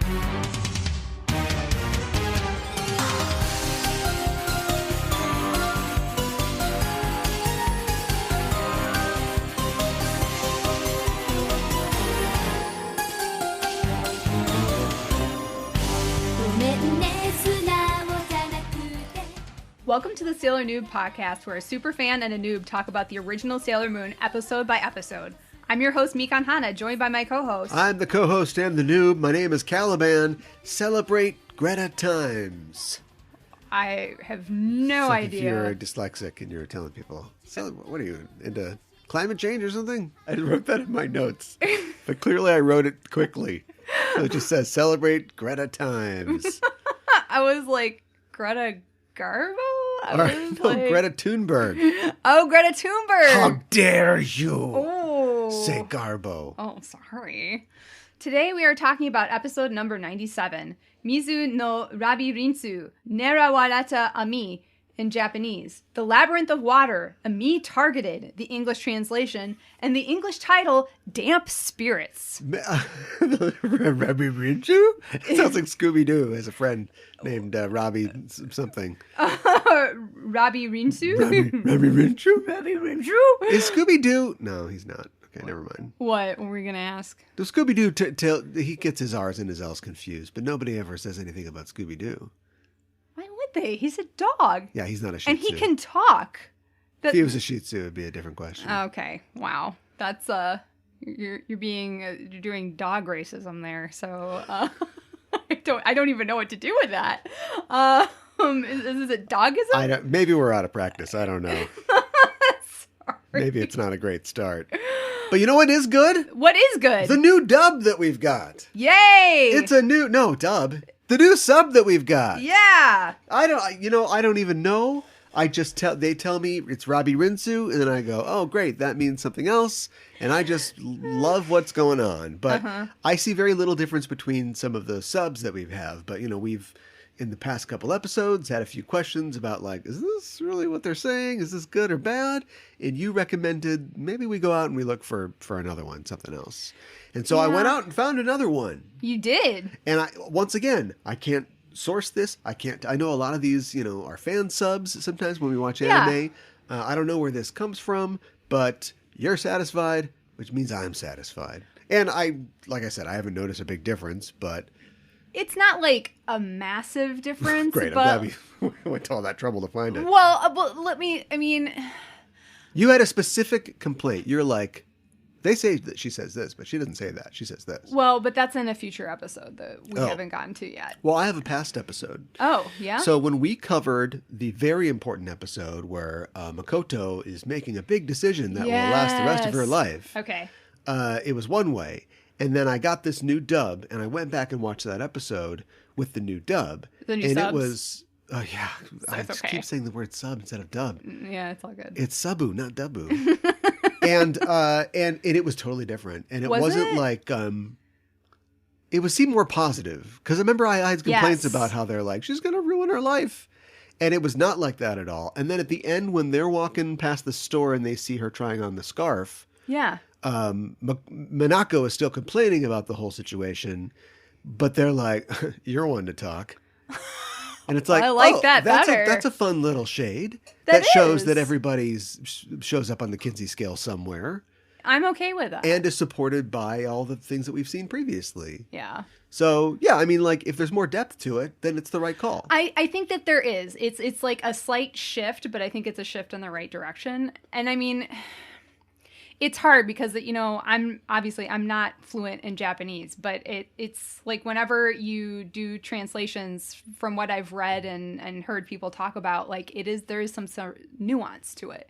Welcome to the Sailor Noob podcast, where a superfan and a noob talk about the original Sailor Moon episode by episode. I'm your host, Mikan Hana, joined by my co-host. I'm the co-host and the noob. My name is Caliban. Celebrate Greta times. I have no idea. If you're dyslexic and you're telling people, what are you, into climate change or something? I wrote that in my notes, but clearly I wrote it quickly. So it just says, celebrate Greta times. I was like, Greta Garbo? Greta Thunberg. Oh, Greta Thunberg. How dare you say Garbo. Oh, sorry. Today we are talking about episode number 97, Mizu no Labyrinth, Nerawarata Ami in Japanese, The Labyrinth of Water, Ami Targeted, the English translation, and the English title, Damp Spirits. Labyrinth? It sounds like Scooby-Doo has a friend named Robbie something. Robbie Rinsu? Robbie Rinsu? Robbie Rinsu? Is Scooby-Doo? No, he's not. Okay, never mind. What were we going to ask? Does Scooby-Doo, he gets his R's and his L's confused, but nobody ever says anything about Scooby-Doo. Why would they? He's a dog. Yeah, he's not a Shih Tzu. And he can talk. If he was a Shih Tzu, it'd be a different question. Okay, wow. That's, you're doing dog racism there, so, I don't even know what to do with that. Is it dogism? Maybe we're out of practice. I don't know. Sorry. Maybe it's not a great start. But you know what is good? What is good? The new dub that we've got. Yay! It's a new, dub. The new sub that we've got. Yeah. I don't even know. They tell me it's Robbie Rinsu, and then I go, oh, great, that means something else. And I just love what's going on. But I see very little difference between some of the subs that we have. But, we've, in the past couple episodes, had a few questions about, like, is this really what they're saying? Is this good or bad? And you recommended maybe we go out and we look for another one, something else. And so I went out and found another one. You did. And once again, I can't source this. I know a lot of these, are fan subs sometimes when we watch anime. I don't know where this comes from, but you're satisfied, which means I'm satisfied. And like I said, I haven't noticed a big difference, but it's not like a massive difference. Great, but... I'm glad we went to all that trouble to find it. Well, you had a specific complaint. You're like, they say that she says this, but she doesn't say that. She says this. Well, but that's in a future episode that we haven't gotten to yet. Well, I have a past episode. Oh, yeah? So when we covered the very important episode where Makoto is making a big decision that will last the rest of her life. Okay. It was one way. And then I got this new dub, and I went back and watched that episode with the new dub. The new subs? It was... Oh, yeah. I just keep saying the word sub instead of dub. Yeah, it's all good. It's subu, not dubu. and it was totally different. And it wasn't like... it seemed more positive. Because I remember I had complaints about how they're like, she's going to ruin her life. And it was not like that at all. And then at the end, when they're walking past the store and they see her trying on the scarf... Yeah. Minako is still complaining about the whole situation, but they're like, you're one to talk. And it's like, I like that better. That's a fun little shade. That shows that everybody shows up on the Kinsey scale somewhere. I'm okay with that. And is supported by all the things that we've seen previously. Yeah. So, yeah, I mean, like, if there's more depth to it, then it's the right call. I think that there is. It's like a slight shift, but I think it's a shift in the right direction. And I mean... It's hard because, I'm not fluent in Japanese, but it's like whenever you do translations from what I've read and heard people talk about, like there is some sort of nuance to it,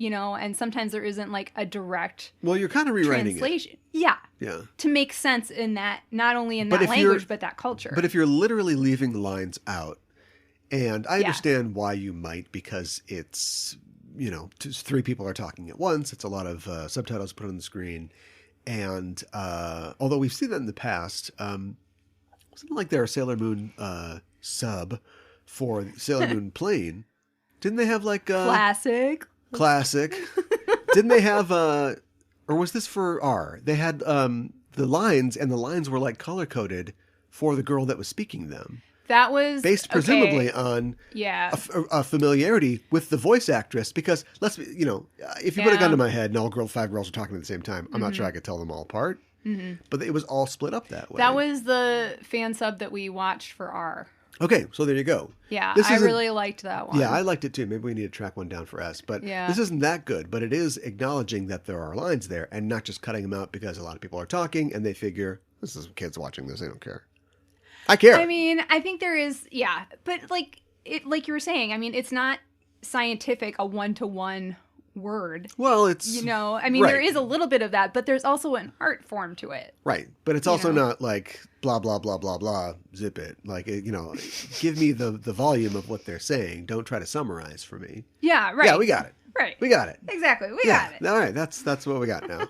and sometimes there isn't like a direct Well, you're kind of rewriting translation. It. Yeah. Yeah. To make sense in that, not only in that language, but that culture. But if you're literally leaving the lines out, and I understand why you might, because it's... three people are talking at once. It's a lot of subtitles put on the screen. And although we've seen that in the past, something like their Sailor Moon sub for Sailor Moon Plane, didn't they have like... Classic. Didn't they have... or was this for R? They had the lines, and the lines were like color-coded for the girl that was speaking them. That was based presumably on a familiarity with the voice actress. Because if you put a gun to my head and all 5 girls are talking at the same time, I'm not sure I could tell them all apart. Mm-hmm. But it was all split up that way. That was the fan sub that we watched for R. Okay, so there you go. Yeah, I really liked that one. Yeah, I liked it too. Maybe we need to track one down for S. But this isn't that good. But it is acknowledging that there are lines there and not just cutting them out because a lot of people are talking and they figure, this is kids watching this. They don't care. I care. I mean, I think there is, but like you were saying, I mean, it's not scientific, a one-to-one word. Well, it's... there is a little bit of that, but there's also an art form to it. Right. But it's also not like blah, blah, blah, blah, blah, zip it. Like, give me the volume of what they're saying. Don't try to summarize for me. Yeah, right. Yeah, we got it. Right. We got it. Exactly. We got it. All right. That's what we got now.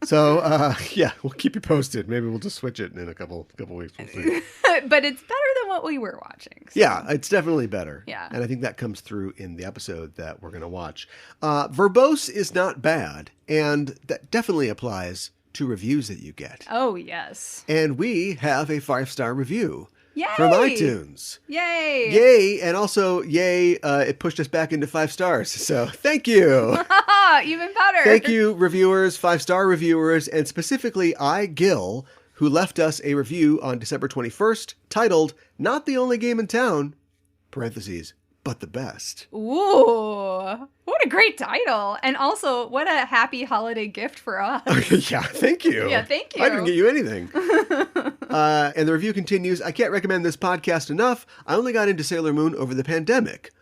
So, we'll keep you posted. Maybe we'll just switch it in a couple weeks. We'll see. But it's better than what we were watching. So. Yeah, it's definitely better. Yeah. And I think that comes through in the episode that we're going to watch. Verbose is not bad, and that definitely applies to reviews that you get. Oh, yes. And we have a 5-star review. Yay! From iTunes. Yay! Yay! And also, it pushed us back into 5 stars. So, thank you. Even better. Thank you, reviewers, 5-star reviewers, and specifically Gil, who left us a review on December 21st titled, Not the Only Game in Town, parentheses, but the best. Ooh, what a great title. And also, what a happy holiday gift for us. Yeah, thank you. Yeah, thank you. I didn't get you anything. And the review continues, I can't recommend this podcast enough. I only got into Sailor Moon over the pandemic.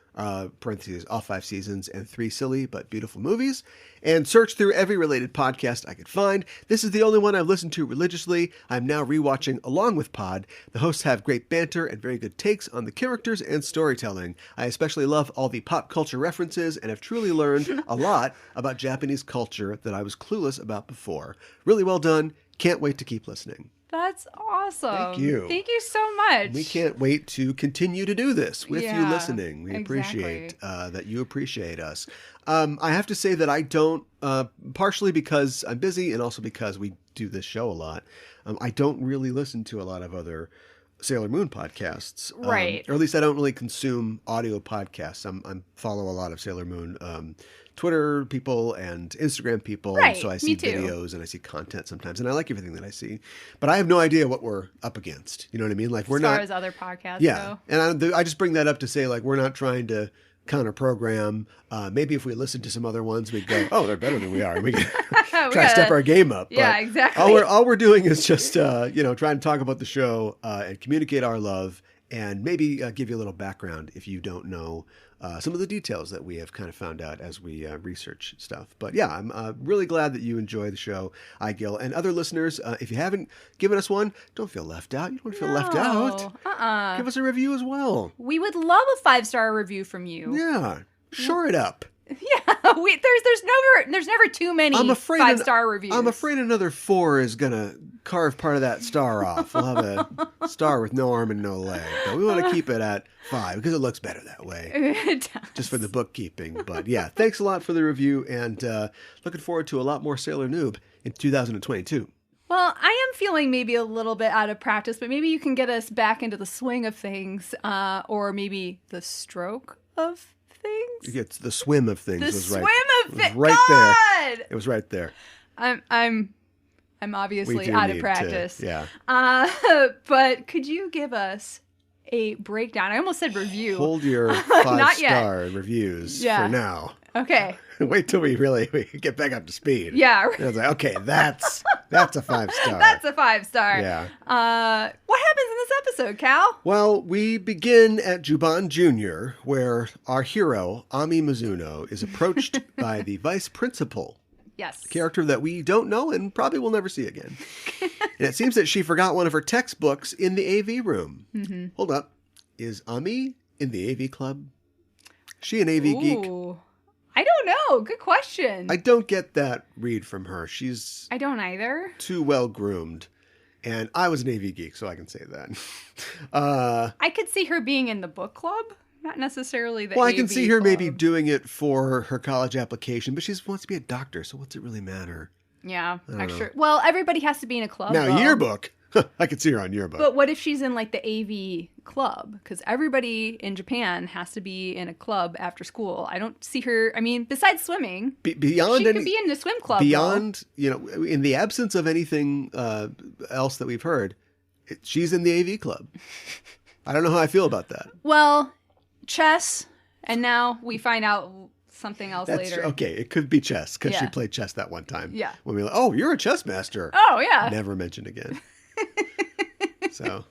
Parentheses, all 5 seasons and 3 silly but beautiful movies, and searched through every related podcast I could find. This is the only one I've listened to religiously. I'm now rewatching along with Pod. The hosts have great banter and very good takes on the characters and storytelling. I especially love all the pop culture references and have truly learned a lot about Japanese culture that I was clueless about before. Really well done. Can't wait to keep listening. That's awesome. Thank you. Thank you so much. We can't wait to continue to do this with you listening. We appreciate that you appreciate us. I have to say that I don't, partially because I'm busy and also because we do this show a lot, I don't really listen to a lot of other Sailor Moon podcasts. Right. Or at least I don't really consume audio podcasts. I follow a lot of Sailor Moon Twitter people and Instagram people. Right, so I see videos and I see content sometimes, and I like everything that I see. But I have no idea what we're up against. You know what I mean? Like, we're not... As far as other podcasts go. And I just bring that up to say, like, we're not trying to counter program. Maybe if we listen to some other ones, we'd go, oh, they're better than we are. We can try to step our game up. Yeah, but exactly. All we're doing is just, trying to talk about the show and communicate our love and maybe give you a little background if you don't know some of the details that we have kind of found out as we research stuff. But yeah, I'm really glad that you enjoy the show, Gil. And other listeners, if you haven't given us one, don't feel left out. You don't feel left out. Give us a review as well. We would love a 5-star review from you. Yeah. Shore it up. Yeah, there's never too many 5-star reviews. I'm afraid another 4 is gonna carve part of that star off. We'll have a star with no arm and no leg, but we want to keep it at 5 because it looks better that way. It does. Just for the bookkeeping. But yeah, thanks a lot for the review, and looking forward to a lot more Sailor Noob in 2022. Well, I am feeling maybe a little bit out of practice, but maybe you can get us back into the swing of things, or maybe the stroke of things. It's the swim of things. The was swim right. of things. Right there. It was right there. I'm obviously out of practice. Yeah. But could you give us a breakdown? I almost said review. Hold your 5-star reviews for now. Okay. Wait till we get back up to speed. Yeah. I was like, okay, that's a 5-star. That's a 5-star. Yeah. What happens in this episode, Cal? Well, we begin at Juban Jr., where our hero, Ami Mizuno, is approached by the vice principal. Yes. Character that we don't know and probably will never see again. And it seems that she forgot one of her textbooks in the AV room. Mm-hmm. Hold up. Is Ami in the AV club? She an AV geek? I don't know. Good question. I don't get that read from her. I don't either. Too well groomed. And I was an AV geek, so I can say that. I could see her being in the book club. Not necessarily the Well, I AV can see her club. maybe doing it for her college application, but she wants to be a doctor, so what's it really matter? Yeah, extra. Well, everybody has to be in a club. Now, though. yearbook. I could see her on yearbook. But what if she's in like the AV club? Because everybody in Japan has to be in a club after school. I don't see her. I mean, besides swimming, beyond she could be in the swim club. Beyond, in the absence of anything else that we've heard, she's in the AV club. I don't know how I feel about that. Well, chess, and now we find out something else later. Okay, it could be chess because she played chess that one time. Yeah. When we were like, oh, you're a chess master. Oh, yeah. Never mentioned again. So,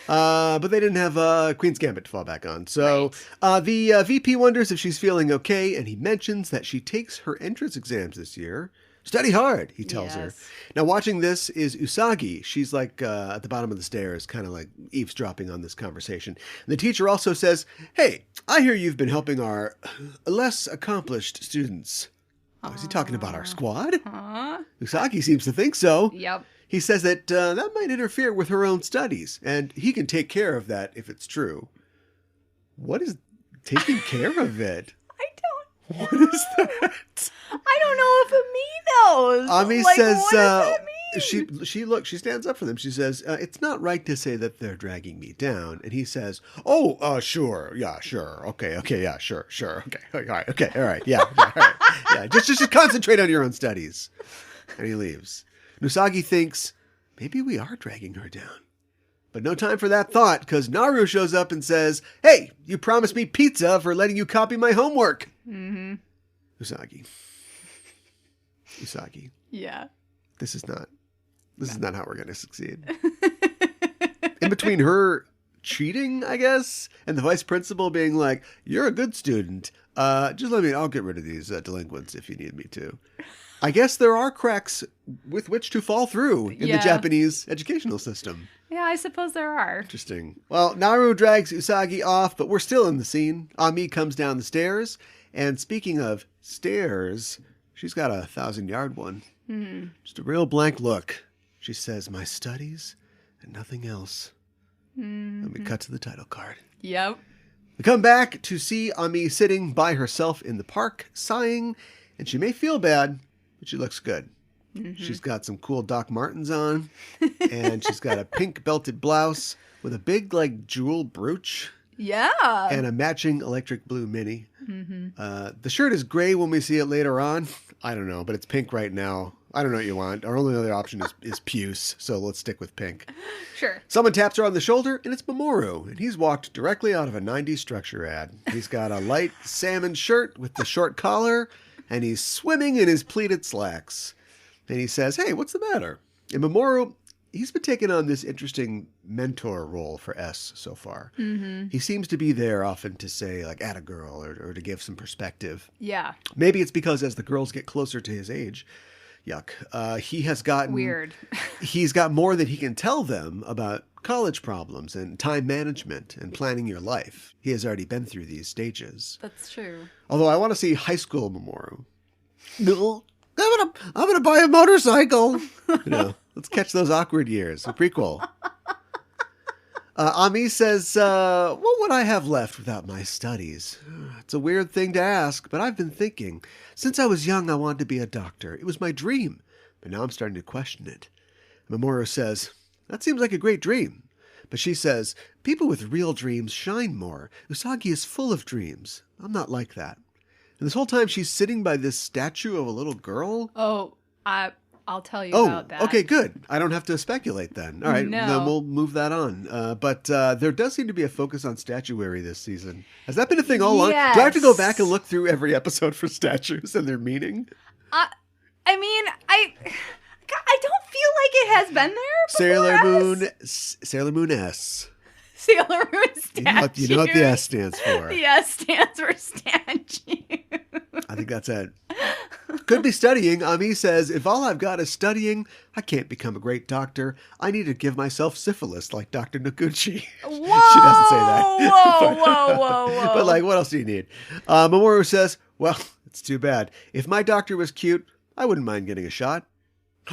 but they didn't have Queen's Gambit to fall back on. So the VP wonders if she's feeling okay, and he mentions that she takes her entrance exams this year. Study hard, he tells her. Now, watching this is Usagi. She's like at the bottom of the stairs, kind of like eavesdropping on this conversation. And the teacher also says, hey, I hear you've been helping our less accomplished students. Oh, is he talking about our squad? Usagi seems to think so. Yep. He says that that might interfere with her own studies, and he can take care of that if it's true. What is taking care of it? I don't know. What is that? I don't know if Ami knows. Ami like, says, what does that mean? she stands up for them. She says, it's not right to say that they're dragging me down. And he says, oh, sure. Yeah, sure. Okay. Yeah, sure. Okay. All right. Yeah. All right. Yeah. Just concentrate on your own studies. And he leaves. Usagi thinks, maybe we are dragging her down. But no time for that thought, because Naru shows up and says, hey, you promised me pizza for letting you copy my homework. Mm-hmm. Usagi. Yeah. This is not how we're going to succeed. In between her cheating, I guess, and the vice principal being like, you're a good student. Just I'll get rid of these delinquents if you need me to. I guess there are cracks with which to fall through in the Japanese educational system. Yeah, I suppose there are. Interesting. Well, Naru drags Usagi off, but we're still in the scene. Ami comes down the stairs, and speaking of stairs, she's got a 1,000-yard one. Just a real blank look. She says, my studies and nothing else. And we cut to the title card. Yep. We come back to see Ami sitting by herself in the park, sighing, and she may feel bad, but she looks good. She's got some cool Doc Martens on, and she's got a pink belted blouse with a big, like, jewel brooch. Yeah. And a matching electric blue mini. The shirt is gray when we see it later on. I don't know, but it's pink right now. I don't know what you want. Our only other option is puce, so let's stick with pink. Sure. Someone taps her on the shoulder, and it's Mamoru, and he's walked directly out of a 90s structure ad. He's got a light salmon shirt with the short collar, and he's swimming in his pleated slacks. And he says, hey, what's the matter? And Mamoru, he's been taking on this interesting mentor role for S so far. He seems to be there often to say, like, add a girl or to give some perspective. Yeah. Maybe it's because as the girls get closer to his age, he has gotten... Weird. He's got more that he can tell them about college problems and time management and planning your life. He has already been through these stages. That's true. Although I want to see high school Mamoru. No, I'm gonna buy a motorcycle. Let's catch those awkward years. A prequel. Ami says, what would I have left without my studies? It's a weird thing to ask, but I've been thinking. Since I was young, I wanted to be a doctor. It was my dream, but now I'm starting to question it. Mamoru says, that seems like a great dream. But she says, people with real dreams shine more. Usagi is full of dreams. I'm not like that. And this whole time she's sitting by this statue of a little girl. Oh, I'll tell you about that. Okay, good. I don't have to speculate then. All right, No. then we'll move that on. But there does seem to be a focus on statuary this season. Has that been a thing all along? Yes. Do I have to go back and look through every episode for statues and their meaning? I mean, I don't feel like it has been there Sailor Moon S. Sailor Moon statue. You know what the S stands for. The S stands for statue. I think that's it. Could be studying. Ami says, if all I've got is studying, I can't become a great doctor. I need to give myself syphilis like Dr. Noguchi. Whoa! She doesn't say that. Whoa. But like, what else do you need? Mamoru says, well, it's too bad. If my doctor was cute, I wouldn't mind getting a shot.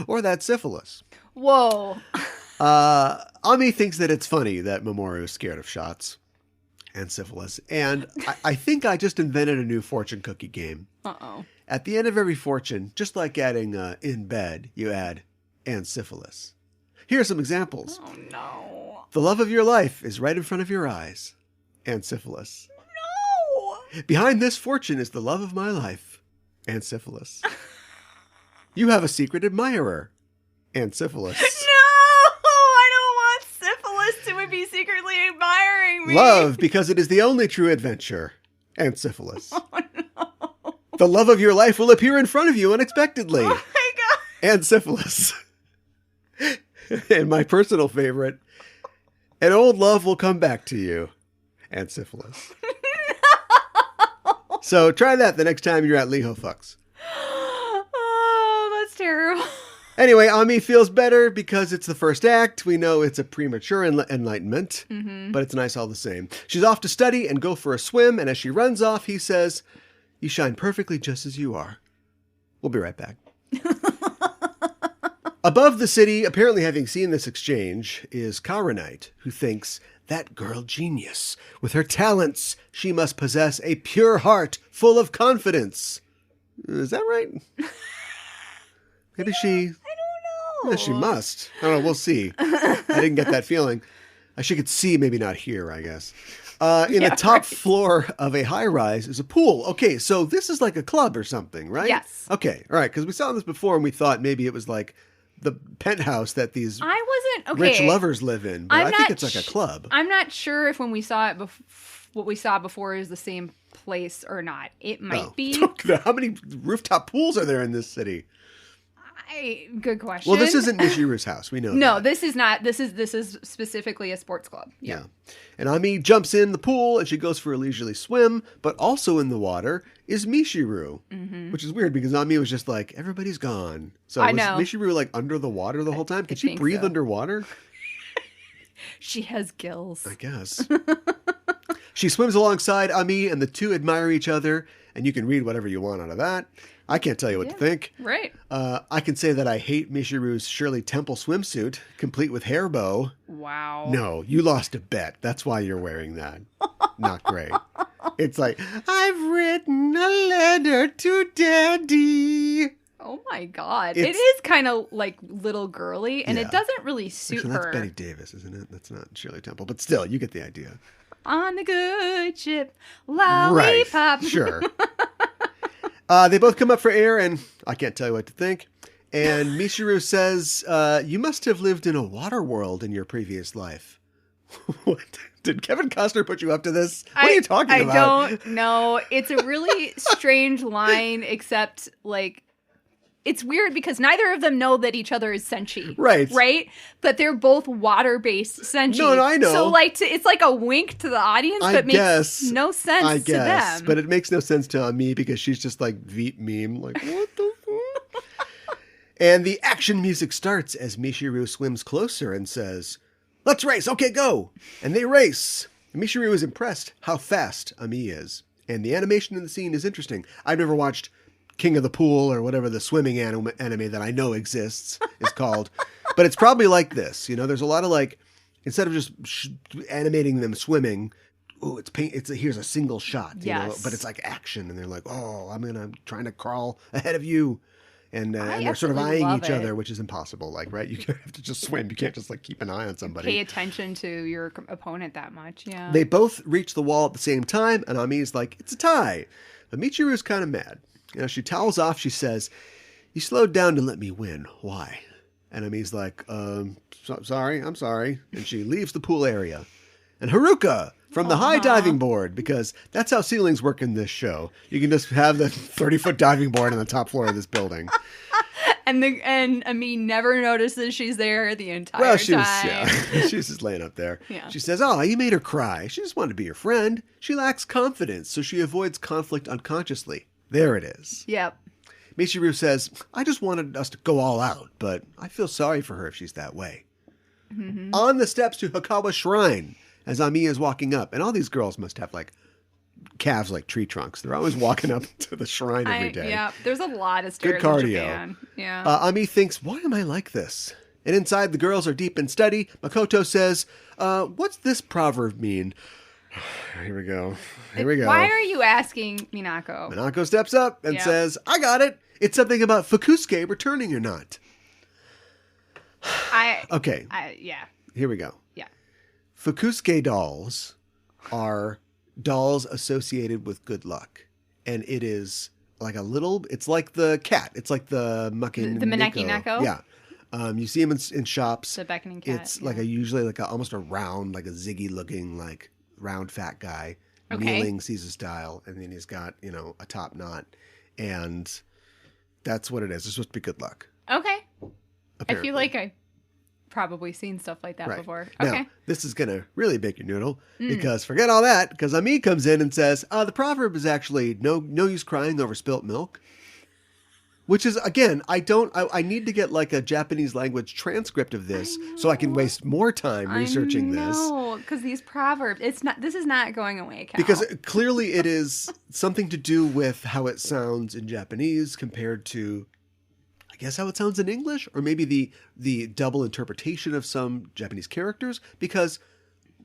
Or that syphilis. Whoa. Ami thinks that it's funny that Mamoru is scared of shots and syphilis. And I think I just invented a new fortune cookie game. Uh-oh. At the end of every fortune, just like adding in bed, you add and syphilis. Here are some examples. Oh, no. The love of your life is right in front of your eyes. And syphilis. No. Behind this fortune is the love of my life. And syphilis. You have a secret admirer. And syphilis. No, I don't want syphilis to be secretly admiring me. Love, because it is the only true adventure. And syphilis. Oh, no. The love of your life will appear in front of you unexpectedly. Oh, my God. And syphilis. And my personal favorite, an old love will come back to you. And syphilis. No. So try that the next time you're at Liho Fucks. Oh, that's terrible. Anyway, Ami feels better because it's the first act. We know it's a premature enlightenment, but it's nice all the same. She's off to study and go for a swim, and as she runs off, he says, "You shine perfectly just as you are." We'll be right back. Above the city, apparently having seen this exchange, is Karanite, who thinks, that girl genius. With her talents, she must possess a pure heart full of confidence. Is that right? Maybe she... I don't know. Yeah, she must. I don't know. We'll see. I didn't get that feeling. She could see, maybe not hear, I guess. In the top floor of a high-rise is a pool. Okay, so this is like a club or something, right? Yes. Okay, all right, because we saw this before and we thought maybe it was like the penthouse that these rich lovers live in. But I think it's like a club. I'm not sure if when we saw it, what we saw before is the same place or not. It might be. How many rooftop pools are there in this city? Good question. Well, this isn't Nishiru's house. We know No, that. this is not. This is specifically a sports club. Yeah. And Ami jumps in the pool and she goes for a leisurely swim, but also in the water is Mishiru, which is weird because Ami was just like, everybody's gone. So was Mishiru like under the water the whole time? Can she breathe underwater? She has gills. I guess. She swims alongside Ami and the two admire each other, and you can read whatever you want out of that. I can't tell you what to think. Right. I can say that I hate Mishiru's Shirley Temple swimsuit, complete with hair bow. Wow. No, you lost a bet. That's why you're wearing that. Not great. It's like, I've written a letter to Daddy. Oh my God. It is kind of like little girly, and it doesn't really suit her. That's Betty Davis, isn't it? That's not Shirley Temple. But still, you get the idea. On the good ship, lollipop. Right, sure. They both come up for air, and I can't tell you what to think. And Mishiru says, you must have lived in a water world in your previous life. What? Did Kevin Costner put you up to this? What are you talking about? I don't know. It's a really strange line, except, like, it's weird because neither of them know that each other is senshi. Right. Right? But they're both water-based senshi. No, I know. So, like, it's like a wink to the audience, but makes no sense to them. But it makes no sense to me because she's just like Veet meme. Like, what the fuck? And the action music starts as Mishiru swims closer and says, let's race. Okay, go. And they race. Mishiru is impressed how fast Ami is. And the animation in the scene is interesting. I've never watched King of the Pool or whatever the swimming anime that I know exists is called. But it's probably like this. You know, there's a lot of like, instead of just animating them swimming, oh, here's a single shot, you know, but it's like action. And they're like, oh, I'm trying to crawl ahead of you. And they're sort of eyeing each other, which is impossible. Like, right? You have to just swim. You can't just like keep an eye on somebody. Pay attention to your opponent that much. Yeah. They both reach the wall at the same time. And Ami's like, it's a tie. But Michiru's kind of mad. You know, she towels off. She says, you slowed down to let me win. Why? And Ami's like, sorry, I'm sorry. And she leaves the pool area. And Haruka from the high diving board, because that's how ceilings work in this show. You can just have the 30-foot diving board on the top floor of this building. And Ami never notices she's there the entire time. She's just laying up there. Yeah. She says, oh, you made her cry. She just wanted to be your friend. She lacks confidence, so she avoids conflict unconsciously. There it is. Yep. Michiru says, I just wanted us to go all out, but I feel sorry for her if she's that way. Mm-hmm. On the steps to Hakawa Shrine, as Ami is walking up, and all these girls must have like calves like tree trunks. They're always walking up to the shrine every day. Yeah, there's a lot of stairs Good cardio. in Japan. Yeah. Ami thinks, why am I like this? And inside, the girls are deep in study. Makoto says, what's this proverb mean? Here we go. Why are you asking Minako? Minako steps up and says, I got it. It's something about fukusuke returning or not. Okay. Yeah. Here we go. Yeah. Fukusuke dolls are dolls associated with good luck. And it is like it's like the cat. It's like the Maneki The Maneki Neko? Yeah. You see them in shops. The beckoning cat. It's like usually like almost a round, like a Ziggy looking, like round fat guy. Okay. Kneeling Caesar style. And then he's got, a top knot. And that's what it is. It's supposed to be good luck. Okay. Apparently. I feel like I've probably seen stuff like that before. Now, Okay. this is going to really make you noodle because forget all that because Ami comes in and says, the proverb is actually no use crying over spilt milk. Which is, again, I need to get like a Japanese language transcript of this so I can waste more time researching this. No, because these proverbs, this is not going away, Cal. Because clearly it is something to do with how it sounds in Japanese compared to, I guess, how it sounds in English, or maybe the double interpretation of some Japanese characters, because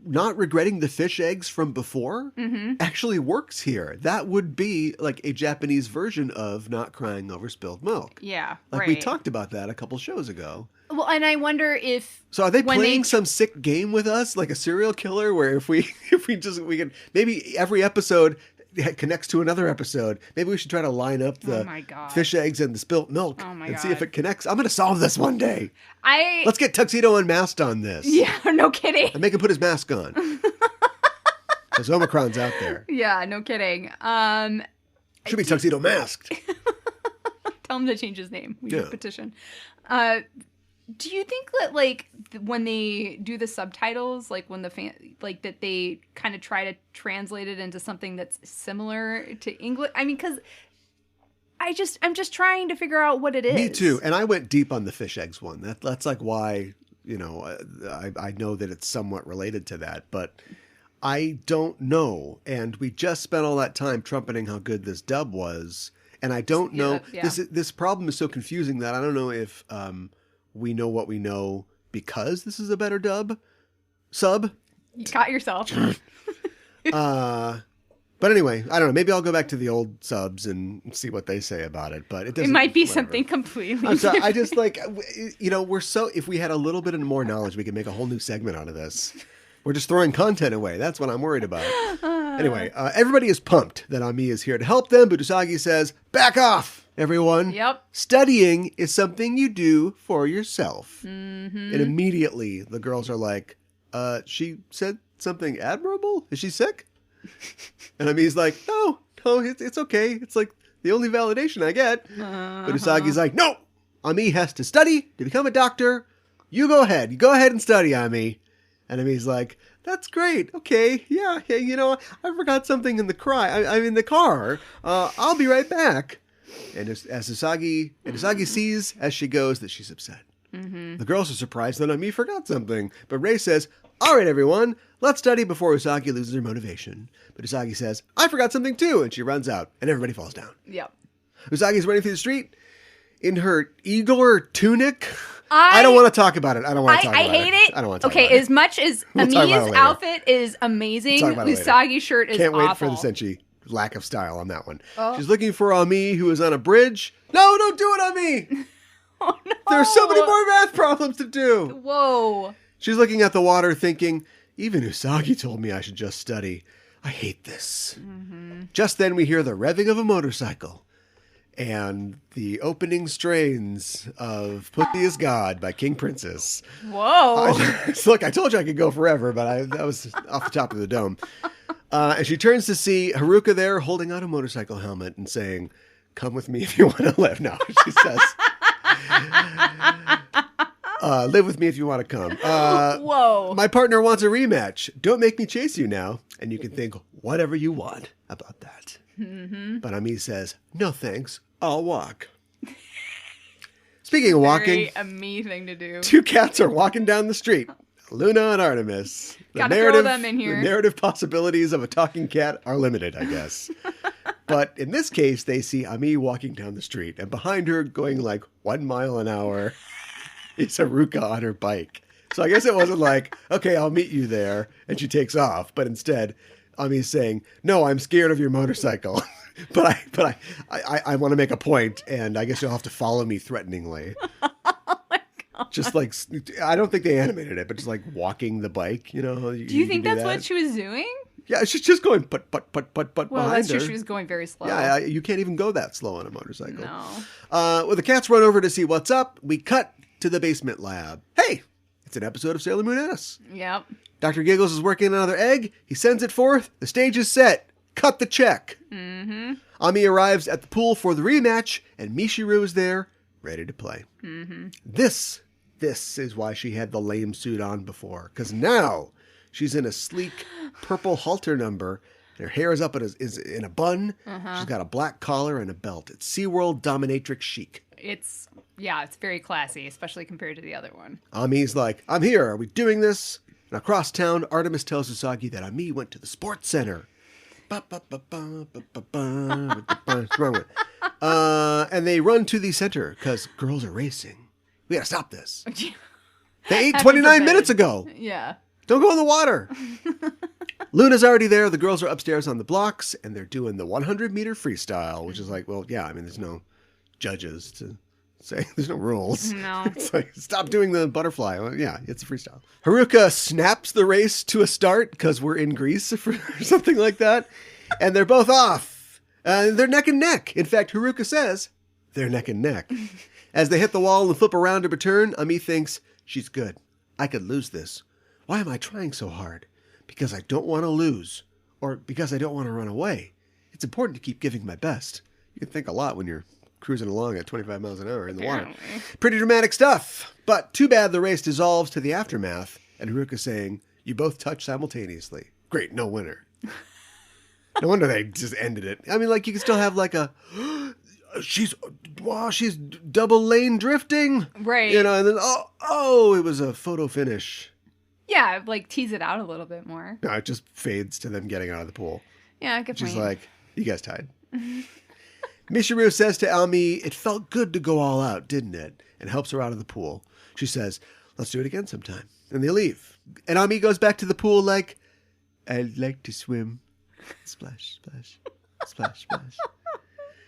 not regretting the fish eggs from before actually works here. That would be like a Japanese version of not crying over spilled milk. Yeah, like we talked about that a couple shows ago. Well, and I wonder if... So are they playing some sick game with us, like a serial killer, where if we can, maybe every episode connects to another episode. Maybe we should try to line up the fish eggs and the spilt milk and see if it connects. I'm going to solve this one day. Let's get Tuxedo Unmasked on this. Yeah, no kidding. And make him put his mask on. Because Omicron's out there. Yeah, no kidding. Should be Tuxedo Masked. Tell him to change his name. We need a petition. Do you think that, like, when they do the subtitles, like when that they kind of try to translate it into something that's similar to English? I mean, because I'm just trying to figure out what it is. Me too. And I went deep on the fish eggs one. That's like why, I know that it's somewhat related to that, but I don't know. And we just spent all that time trumpeting how good this dub was. And I don't know. Yeah. This problem is so confusing that I don't know if we know what we know because this is a better sub. You caught yourself. But anyway, I don't know. Maybe I'll go back to the old subs and see what they say about it. But it might be something completely I'm sorry. I just like, we're so, if we had a little bit more knowledge, we could make a whole new segment out of this. We're just throwing content away. That's what I'm worried about. Anyway, everybody is pumped that Ami is here to help them. But Usagi says, back off, everyone. Yep. Studying is something you do for yourself. Mm-hmm. And immediately the girls are like, she said something admirable? Is she sick? And Ami's like, no, it's okay. It's like the only validation I get. But Usagi's like, no, Ami has to study to become a doctor. You go ahead. You go ahead and study, Ami. And Ami's like, that's great. Okay. Yeah. I forgot something in the I'm in the car. I'll be right back. And as Usagi sees as she goes that she's upset. Mm-hmm. The girls are surprised that Ami forgot something. But Rei says, all right, everyone, let's study before Usagi loses her motivation. But Usagi says, I forgot something too. And she runs out and everybody falls down. Yep. Usagi's running through the street in her Igor tunic. I don't want to talk about it. I don't want to talk about it. I hate it. I don't want to talk about it. Okay, as much as Ami's outfit is amazing, Usagi's shirt is Can't awful. wait for the Senshi lack of style on that one. Oh. She's looking for Ami, who is on a bridge. No, don't do it, Ami! Oh, no. There's so many more math problems to do. Whoa. She's looking at the water thinking, even Usagi told me I should just study. I hate this. Mm-hmm. Just then we hear the revving of a motorcycle and the opening strains of Pussy is God by King Princess. Whoa. Look, I told you I could go forever, but that was off the top of the dome. And she turns to see Haruka there holding out a motorcycle helmet and saying, come with me if you want to live. No, she says, live with me if you want to come. Whoa. My partner wants a rematch. Don't make me chase you now. And you can think whatever you want about that. Mm-hmm. But Ami says, no thanks, I'll walk. Speaking of walking, very Ami thing to do. Two cats are walking down the street. Luna and Artemis. Gotta throw them in here. The narrative possibilities of a talking cat are limited, I guess. But in this case, they see Ami walking down the street, and behind her, going like 1 mile an hour, is Haruka on her bike. So I guess it wasn't like, okay, I'll meet you there, and she takes off. But instead, Ami's saying, no, I'm scared of your motorcycle. but I want to make a point, and I guess you'll have to follow me threateningly. Oh my Just like, I don't think they animated it, but just like walking the bike, you know. Do you think that's what she was doing? Yeah, she's just going but Well, behind that's her. true. She was going very slow. Yeah, you can't even go that slow on a motorcycle. No. Well, the cats run over to see what's up. We cut to the basement lab. Hey, it's an episode of Sailor Moon S. Yep. Dr. Giggles is working on another egg. He sends it forth. The stage is set. Cut the check. Mm-hmm. Ami arrives at the pool for the rematch, and Michiru is there, ready to play. Mm-hmm. This is why she had the lame suit on before, because now she's in a sleek purple halter number. Her hair is up is in a bun. Uh-huh. She's got a black collar and a belt. It's SeaWorld dominatrix chic. It's very classy, especially compared to the other one. Ami's like, I'm here. Are we doing this? And across town, Artemis tells Usagi that Ami went to the sports center. And they run to the center because girls are racing. We gotta stop this. They ate 29 minutes ago. Yeah. Don't go in the water. Luna's already there. The girls are upstairs on the blocks, and they're doing the 100-meter freestyle, which is like, well, yeah, I mean, there's no judges to say. There's no rules. No. It's like, stop doing the butterfly. Well, yeah, it's a freestyle. Haruka snaps the race to a start because we're in Greece or something like that, and they're both off. They're neck and neck. In fact, Haruka says they're neck and neck. As they hit the wall and flip around to return, Ami thinks, she's good. I could lose this. Why am I trying so hard? Because I don't want to lose, or because I don't want to run away. It's important to keep giving my best. You can think a lot when you're cruising along at 25 miles an hour in the water. Pretty dramatic stuff, but too bad the race dissolves to the aftermath, and Haruka saying, you both touch simultaneously. Great, no winner. No wonder they just ended it. I mean, like, you can still have like a, she's double lane drifting. Right. You know, and then, it was a photo finish. Yeah, like tease it out a little bit more. No, it just fades to them getting out of the pool. Yeah, good point. She's like, you guys tied. Michiru says to Ami, it felt good to go all out, didn't it? And helps her out of the pool. She says, let's do it again sometime. And they leave. And Ami goes back to the pool like, I'd like to swim. Splash, splash, splash, splash.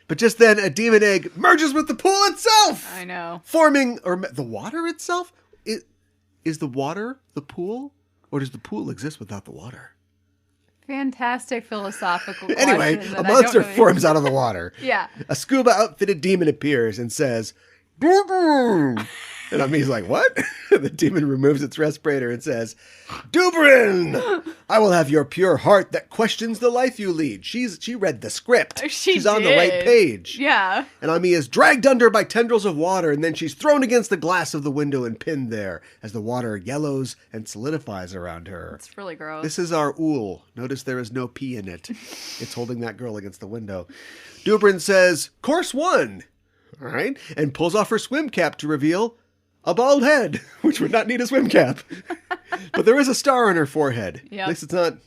But just then, a demon egg merges with the pool itself. I know. Forming, or the water itself? Is the water the pool? Or does the pool exist without the water? Fantastic philosophical Anyway, question a monster forms out of the water. Yeah. A scuba outfitted demon appears and says, Dubrin! And Ami's like, what? The demon removes its respirator and says, Dubrin! I will have your pure heart that questions the life you lead. She read the script. She's on the right page. Yeah. And Ami is dragged under by tendrils of water, and then she's thrown against the glass of the window and pinned there as the water yellows and solidifies around her. It's really gross. This is our ool. Notice there is no P in it. It's holding that girl against the window. Dubrin says, course one. All right. And pulls off her swim cap to reveal a bald head, which would not need a swim cap. But there is a star on her forehead. Yep. At least it's not,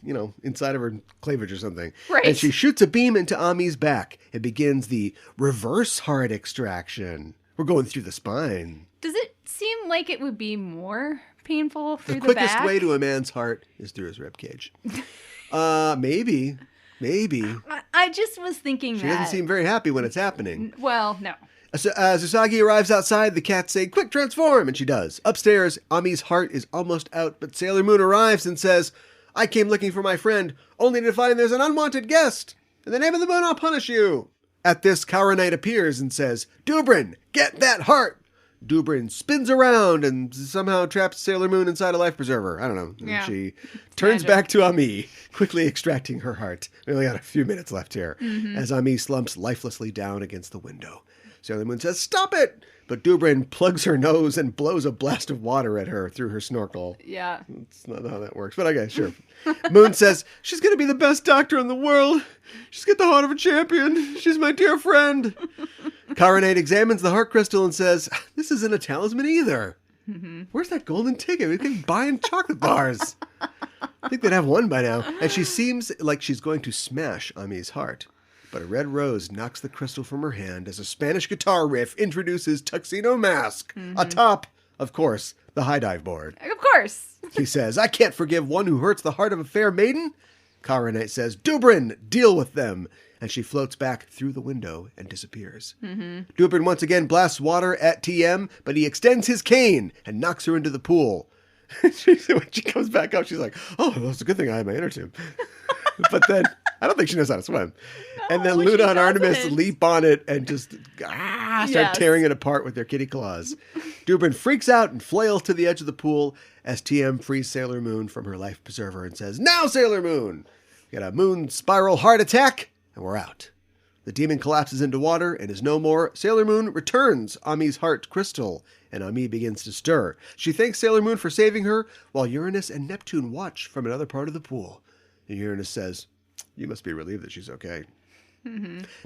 inside of her cleavage or something. Right. And she shoots a beam into Ami's back. It begins the reverse heart extraction. We're going through the spine. Does it seem like it would be more painful through the quickest back? way to a man's heart is through his ribcage. Maybe. I just was thinking She doesn't seem very happy when it's happening. Well, no. As Usagi arrives outside, the cats say, quick, transform, and she does. Upstairs, Ami's heart is almost out, but Sailor Moon arrives and says, I came looking for my friend, only to find there's an unwanted guest. In the name of the moon, I'll punish you. At this, Kaora Knight appears and says, Dubrin, get that heart. Dubrin spins around and somehow traps Sailor Moon inside a life preserver. I don't know. And she turns back to Ami, quickly extracting her heart. We only got a few minutes left here, as Ami slumps lifelessly down against the window. Sailor Moon says, stop it! But Dubrin plugs her nose and blows a blast of water at her through her snorkel. Yeah. That's not how that works, but okay, sure. Moon says, she's going to be the best doctor in the world. She's got the heart of a champion. She's my dear friend. Kaora Knight examines the heart crystal and says, this isn't a talisman either. Where's that golden ticket? We can buy in chocolate bars. I think they'd have one by now. And she seems like she's going to smash Ami's heart. But a red rose knocks the crystal from her hand as a Spanish guitar riff introduces Tuxedo Mask, atop, of course, the high dive board. Of course. He says, I can't forgive one who hurts the heart of a fair maiden. Kaora Knight says, Dubrin, deal with them. and she floats back through the window and disappears. Dupin once again blasts water at TM, but he extends his cane and knocks her into the pool. When she comes back up, she's like, oh, that's a good thing I have my inner tube. But then, I don't think she knows how to swim. No, and then Luna and Artemis leap on it and just start tearing it apart with their kitty claws. Dupin freaks out and flails to the edge of the pool as TM frees Sailor Moon from her life preserver and says, now, Sailor Moon! We got a moon spiral heart attack, and we're out. The demon collapses into water and is no more. Sailor Moon returns Ami's heart crystal, and Ami begins to stir. She thanks Sailor Moon for saving her, while Uranus and Neptune watch from another part of the pool. And Uranus says, you must be relieved that she's okay.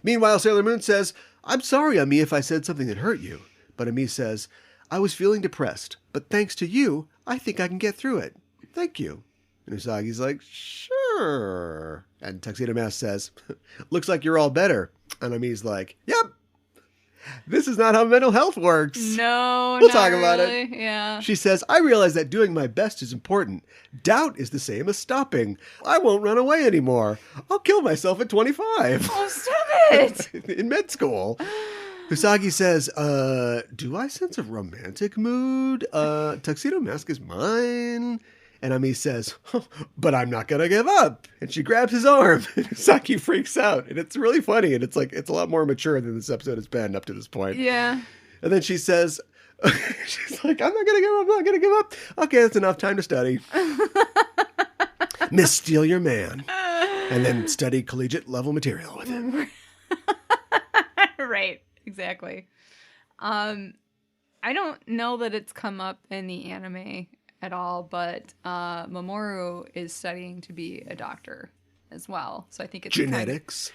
Meanwhile, Sailor Moon says, I'm sorry, Ami, if I said something that hurt you. But Ami says, I was feeling depressed, but thanks to you, I think I can get through it. Thank you. And Usagi's like, sure. And Tuxedo Mask says, looks like you're all better. And Ami's like, yep. This is not how mental health works. No, we'll talk about it. Yeah. She says, I realize that doing my best is important. Doubt is the same as stopping. I won't run away anymore. I'll kill myself at 25. Oh, stop it. In med school. Usagi says, do I sense a romantic mood? Tuxedo Mask is mine. And Ami says, but I'm not going to give up. And she grabs his arm. And Usagi freaks out. And it's really funny. And it's a lot more mature than this episode has been up to this point. Yeah. And then she says, she's like, I'm not going to give up. I'm not going to give up. Okay, that's enough time to study. Miss Steal Your Man. And then study collegiate level material with him. Right. Exactly. I don't know that it's come up in the anime at all, but Mamoru is studying to be a doctor as well. So I think it's genetics.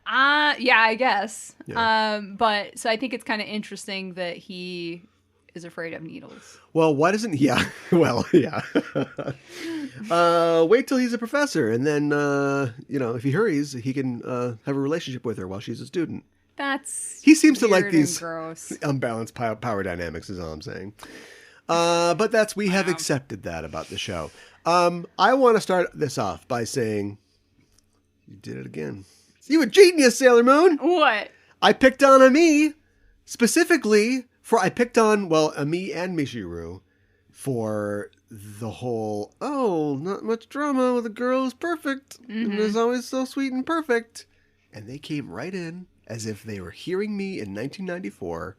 Yeah, I guess. Yeah. But so I think it's kind of interesting that he is afraid of needles. Well, why doesn't he? Yeah. Well, yeah. Wait till he's a professor, and then if he hurries, he can have a relationship with her while she's a student. He seems to like these unbalanced power dynamics, is all I'm saying. But we have accepted that about the show. I want to start this off by saying, you did it again. You a genius, Sailor Moon. What? I picked on Ami specifically I picked on Ami and Michiru for the whole, not much drama. The girl is perfect. Mm-hmm. And is always so sweet and perfect. And they came right in as if they were hearing me in 1994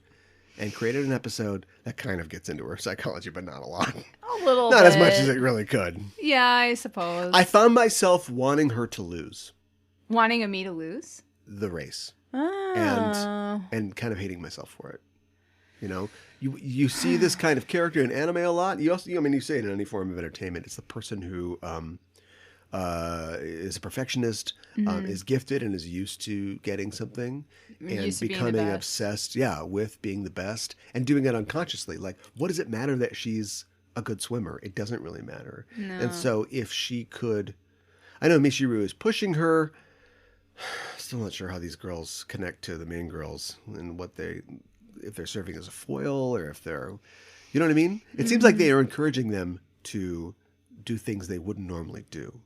and created an episode that kind of gets into her psychology, but not a lot. A little Not bit. as much as it really could. Yeah, I suppose. I found myself wanting her to lose. Wanting Ami to lose? The race. Oh. And kind of hating myself for it. You see this kind of character in anime a lot. You also, you say it in any form of entertainment. It's the person who is a perfectionist, is gifted and is used to getting something and becoming obsessed, with being the best and doing it unconsciously. Like, what does it matter that she's a good swimmer? It doesn't really matter. No. And so if she could, I know Michiru is pushing her. Still not sure how these girls connect to the main girls and if they're serving as a foil or if they're, you know what I mean? It seems like they are encouraging them to do things they wouldn't normally do.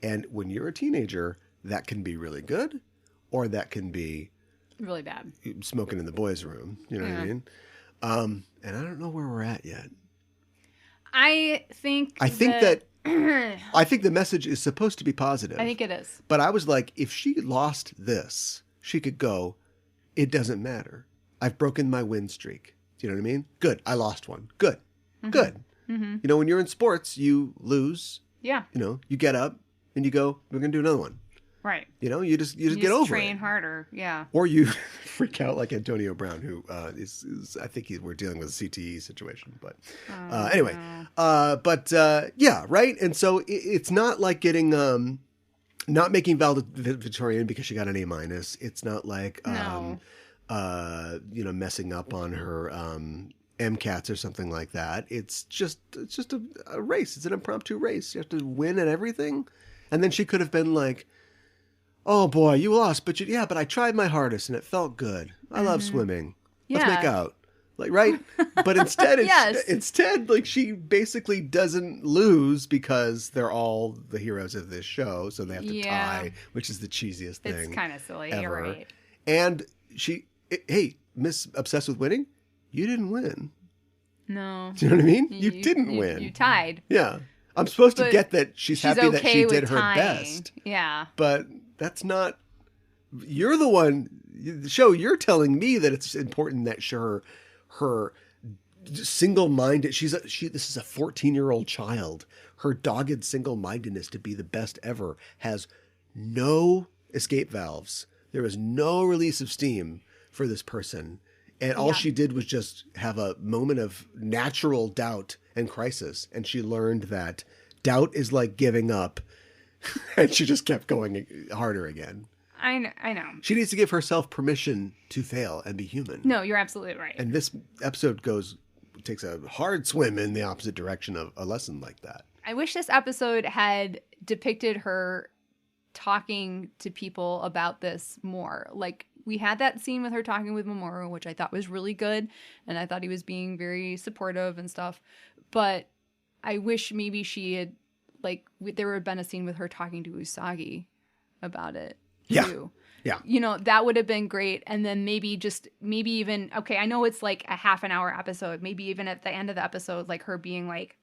And when you're a teenager, that can be really good, or that can be really bad. Smoking in the boys' room. You know what I mean? And I don't know where we're at yet. I think that I think the message is supposed to be positive. I think it is. But I was like, if she lost this, she could go, it doesn't matter. I've broken my win streak. Do you know what I mean? Good. I lost one. Good. Mm-hmm. Good. Mm-hmm. When you're in sports, you lose. Yeah. You get up and you go, we're going to do another one. Right. You just get over it. Train harder. Yeah. Or you freak out like Antonio Brown, who is I think we're dealing with a CTE situation. But anyway, no. Yeah, right. And so it's not like getting not making valedictorian because she got an A-. It's not like messing up on her MCATs or something like that. It's just a race. It's an impromptu race. You have to win at everything. And then she could have been like, oh boy, you lost, but I tried my hardest and it felt good. I love swimming. Let's make out. Like, right? But instead, Yes. instead, like, she basically doesn't lose because they're all the heroes of this show, so they have to tie, which is the cheesiest thing. It's kind of silly. Ever. You're right. And hey, Miss Obsessed with Winning, you didn't win. No. Do you know what I mean? You didn't win. You tied. Yeah. I'm supposed to get that she's happy okay that she did her tying. best. Yeah. But that's not... You're the one... The show, you're telling me that it's important that her single-minded... This is a 14-year-old child. Her dogged single-mindedness to be the best ever has no escape valves. There is no release of steam for this person. And all she did was just have a moment of natural doubt and crisis. And she learned that doubt is like giving up. And she just kept going harder again. I know. She needs to give herself permission to fail and be human. No, you're absolutely right. And this episode takes a hard swim in the opposite direction of a lesson like that. I wish this episode had depicted her talking to people about this more. Like, we had that scene with her talking with Mamoru, which I thought was really good, and I thought he was being very supportive and stuff. But I wish maybe she had, like, there would have been a scene with her talking to Usagi about it. Too. Yeah. You know, that would have been great. And then maybe even, okay, I know it's like a half an hour episode. Maybe even at the end of the episode, like her being like,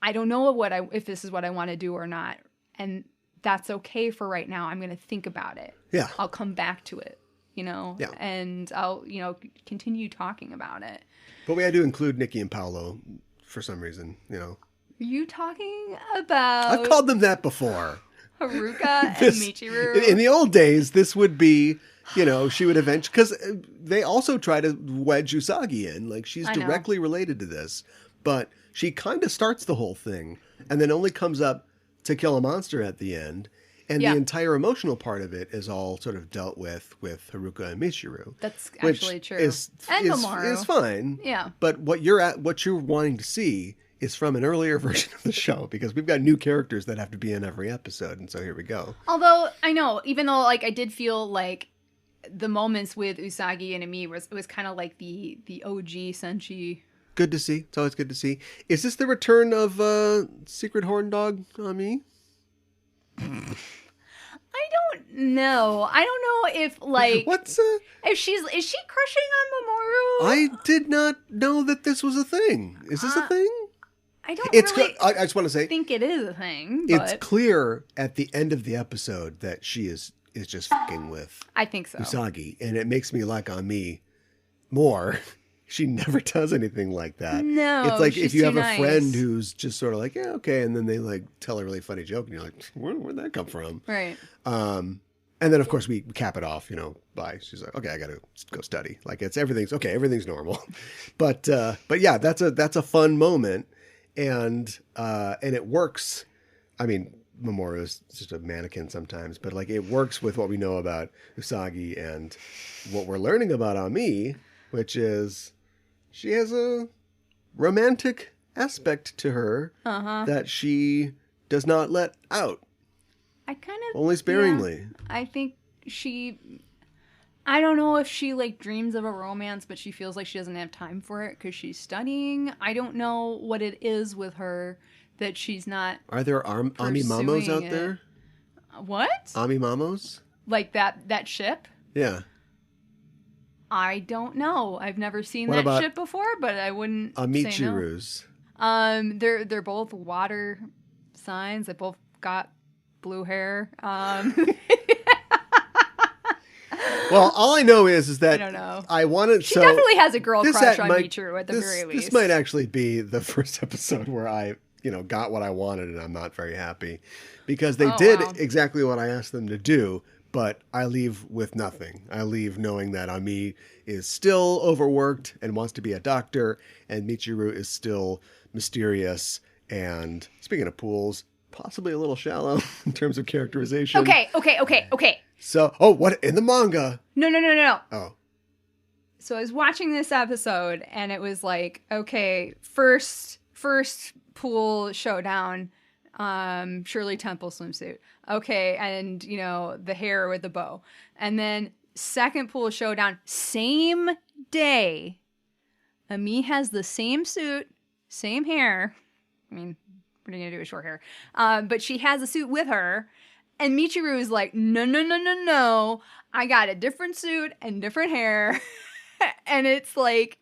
I don't know if this is what I want to do or not. And that's okay for right now. I'm going to think about it. Yeah. I'll come back to it, you know? Yeah. And I'll, continue talking about it. But we had to include Nikki and Paolo for some reason, Are you talking about... I've called them that before. Haruka and Michiru? In the old days, this would be, she would eventually... Because they also try to wedge Usagi in. Like, she's directly related to this. But she kind of starts the whole thing and then only comes up to kill a monster at the end. And the entire emotional part of it is all sort of dealt with Haruka and Michiru. That's actually true. And Mamoru. Is fine. Yeah. But what you're wanting to see is from an earlier version of the show, because we've got new characters that have to be in every episode, and so here we go. Although, I know, even though, like, I did feel like the moments with Usagi and Ami was kind of like the OG Senshi. Good to see. It's always good to see. Is this the return of Secret Horn Dog Ami? I don't know. I don't know if, like... Is she crushing on Mamoru? I did not know that this was a thing. Is this a thing? I don't really I just want to say... think it is a thing, but... It's clear at the end of the episode that she is just fucking with... I think so. Usagi. And it makes me like Ami more. She never does anything like that. No, it's like if you have nice. a friend who's just sort of like, yeah, okay, and then they like tell a really funny joke, and you're like, where'd that come from? Right. And then of course we cap it off, by she's like, okay, I got to go study. Like everything's normal. But yeah, that's a fun moment, and it works. I mean, Mamoru is just a mannequin sometimes, but like it works with what we know about Usagi and what we're learning about Ami, which is she has a romantic aspect to her that she does not let out. Only sparingly. Yeah, I think I don't know if she like dreams of a romance, but she feels like she doesn't have time for it because she's studying. I don't know what it is with her that she's not. Are there AmiMamos out there? What? AmiMamos? Like that ship? Yeah. I don't know. I've never seen what that ship before, but I wouldn't Amichirus. say no. They're both water signs. They both got blue hair. Well, all I know is that I don't know. I wanted. She definitely has a girl crush on Michiru at the very least. This might actually be the first episode where I, got what I wanted, and I'm not very happy because they did exactly what I asked them to do. But I leave with nothing. I leave knowing that Ami is still overworked and wants to be a doctor, and Michiru is still mysterious. And speaking of pools, possibly a little shallow in terms of characterization. Okay. So, what in the manga? No. Oh. So I was watching this episode, and it was like, okay, first pool showdown. Shirley Temple swimsuit. Okay, and the hair with the bow. And then second pool showdown, same day, Ami has the same suit, same hair. I mean, what are you going to do with short hair? But she has a suit with her. And Michiru is like, no. I got a different suit and different hair. And it's like,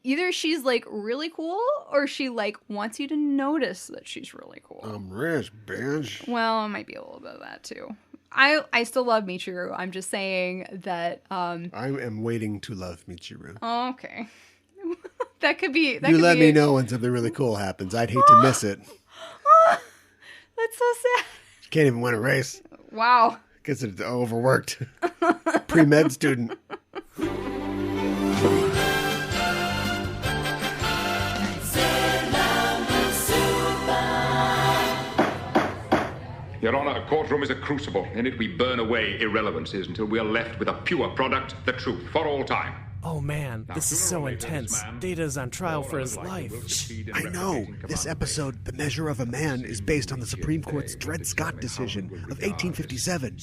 either she's like really cool or she like wants you to notice that she's really cool. I'm rich, bitch. Well, it might be a little bit of that too. I still love Michiru. I'm just saying that I am waiting to love Michiru. Oh, okay. That could be you let me know when something really cool happens. I'd hate to miss it. That's so sad. Can't even win a race. Wow. Guess it's overworked. Pre-med student. Your Honor, a courtroom is a crucible. In it we burn away irrelevancies until we are left with a pure product, the truth, for all time. Oh man, this is so intense. Data's on trial for his life. I know. This episode, The Measure of a Man, is based on the Supreme Court's Dred Scott decision of 1857.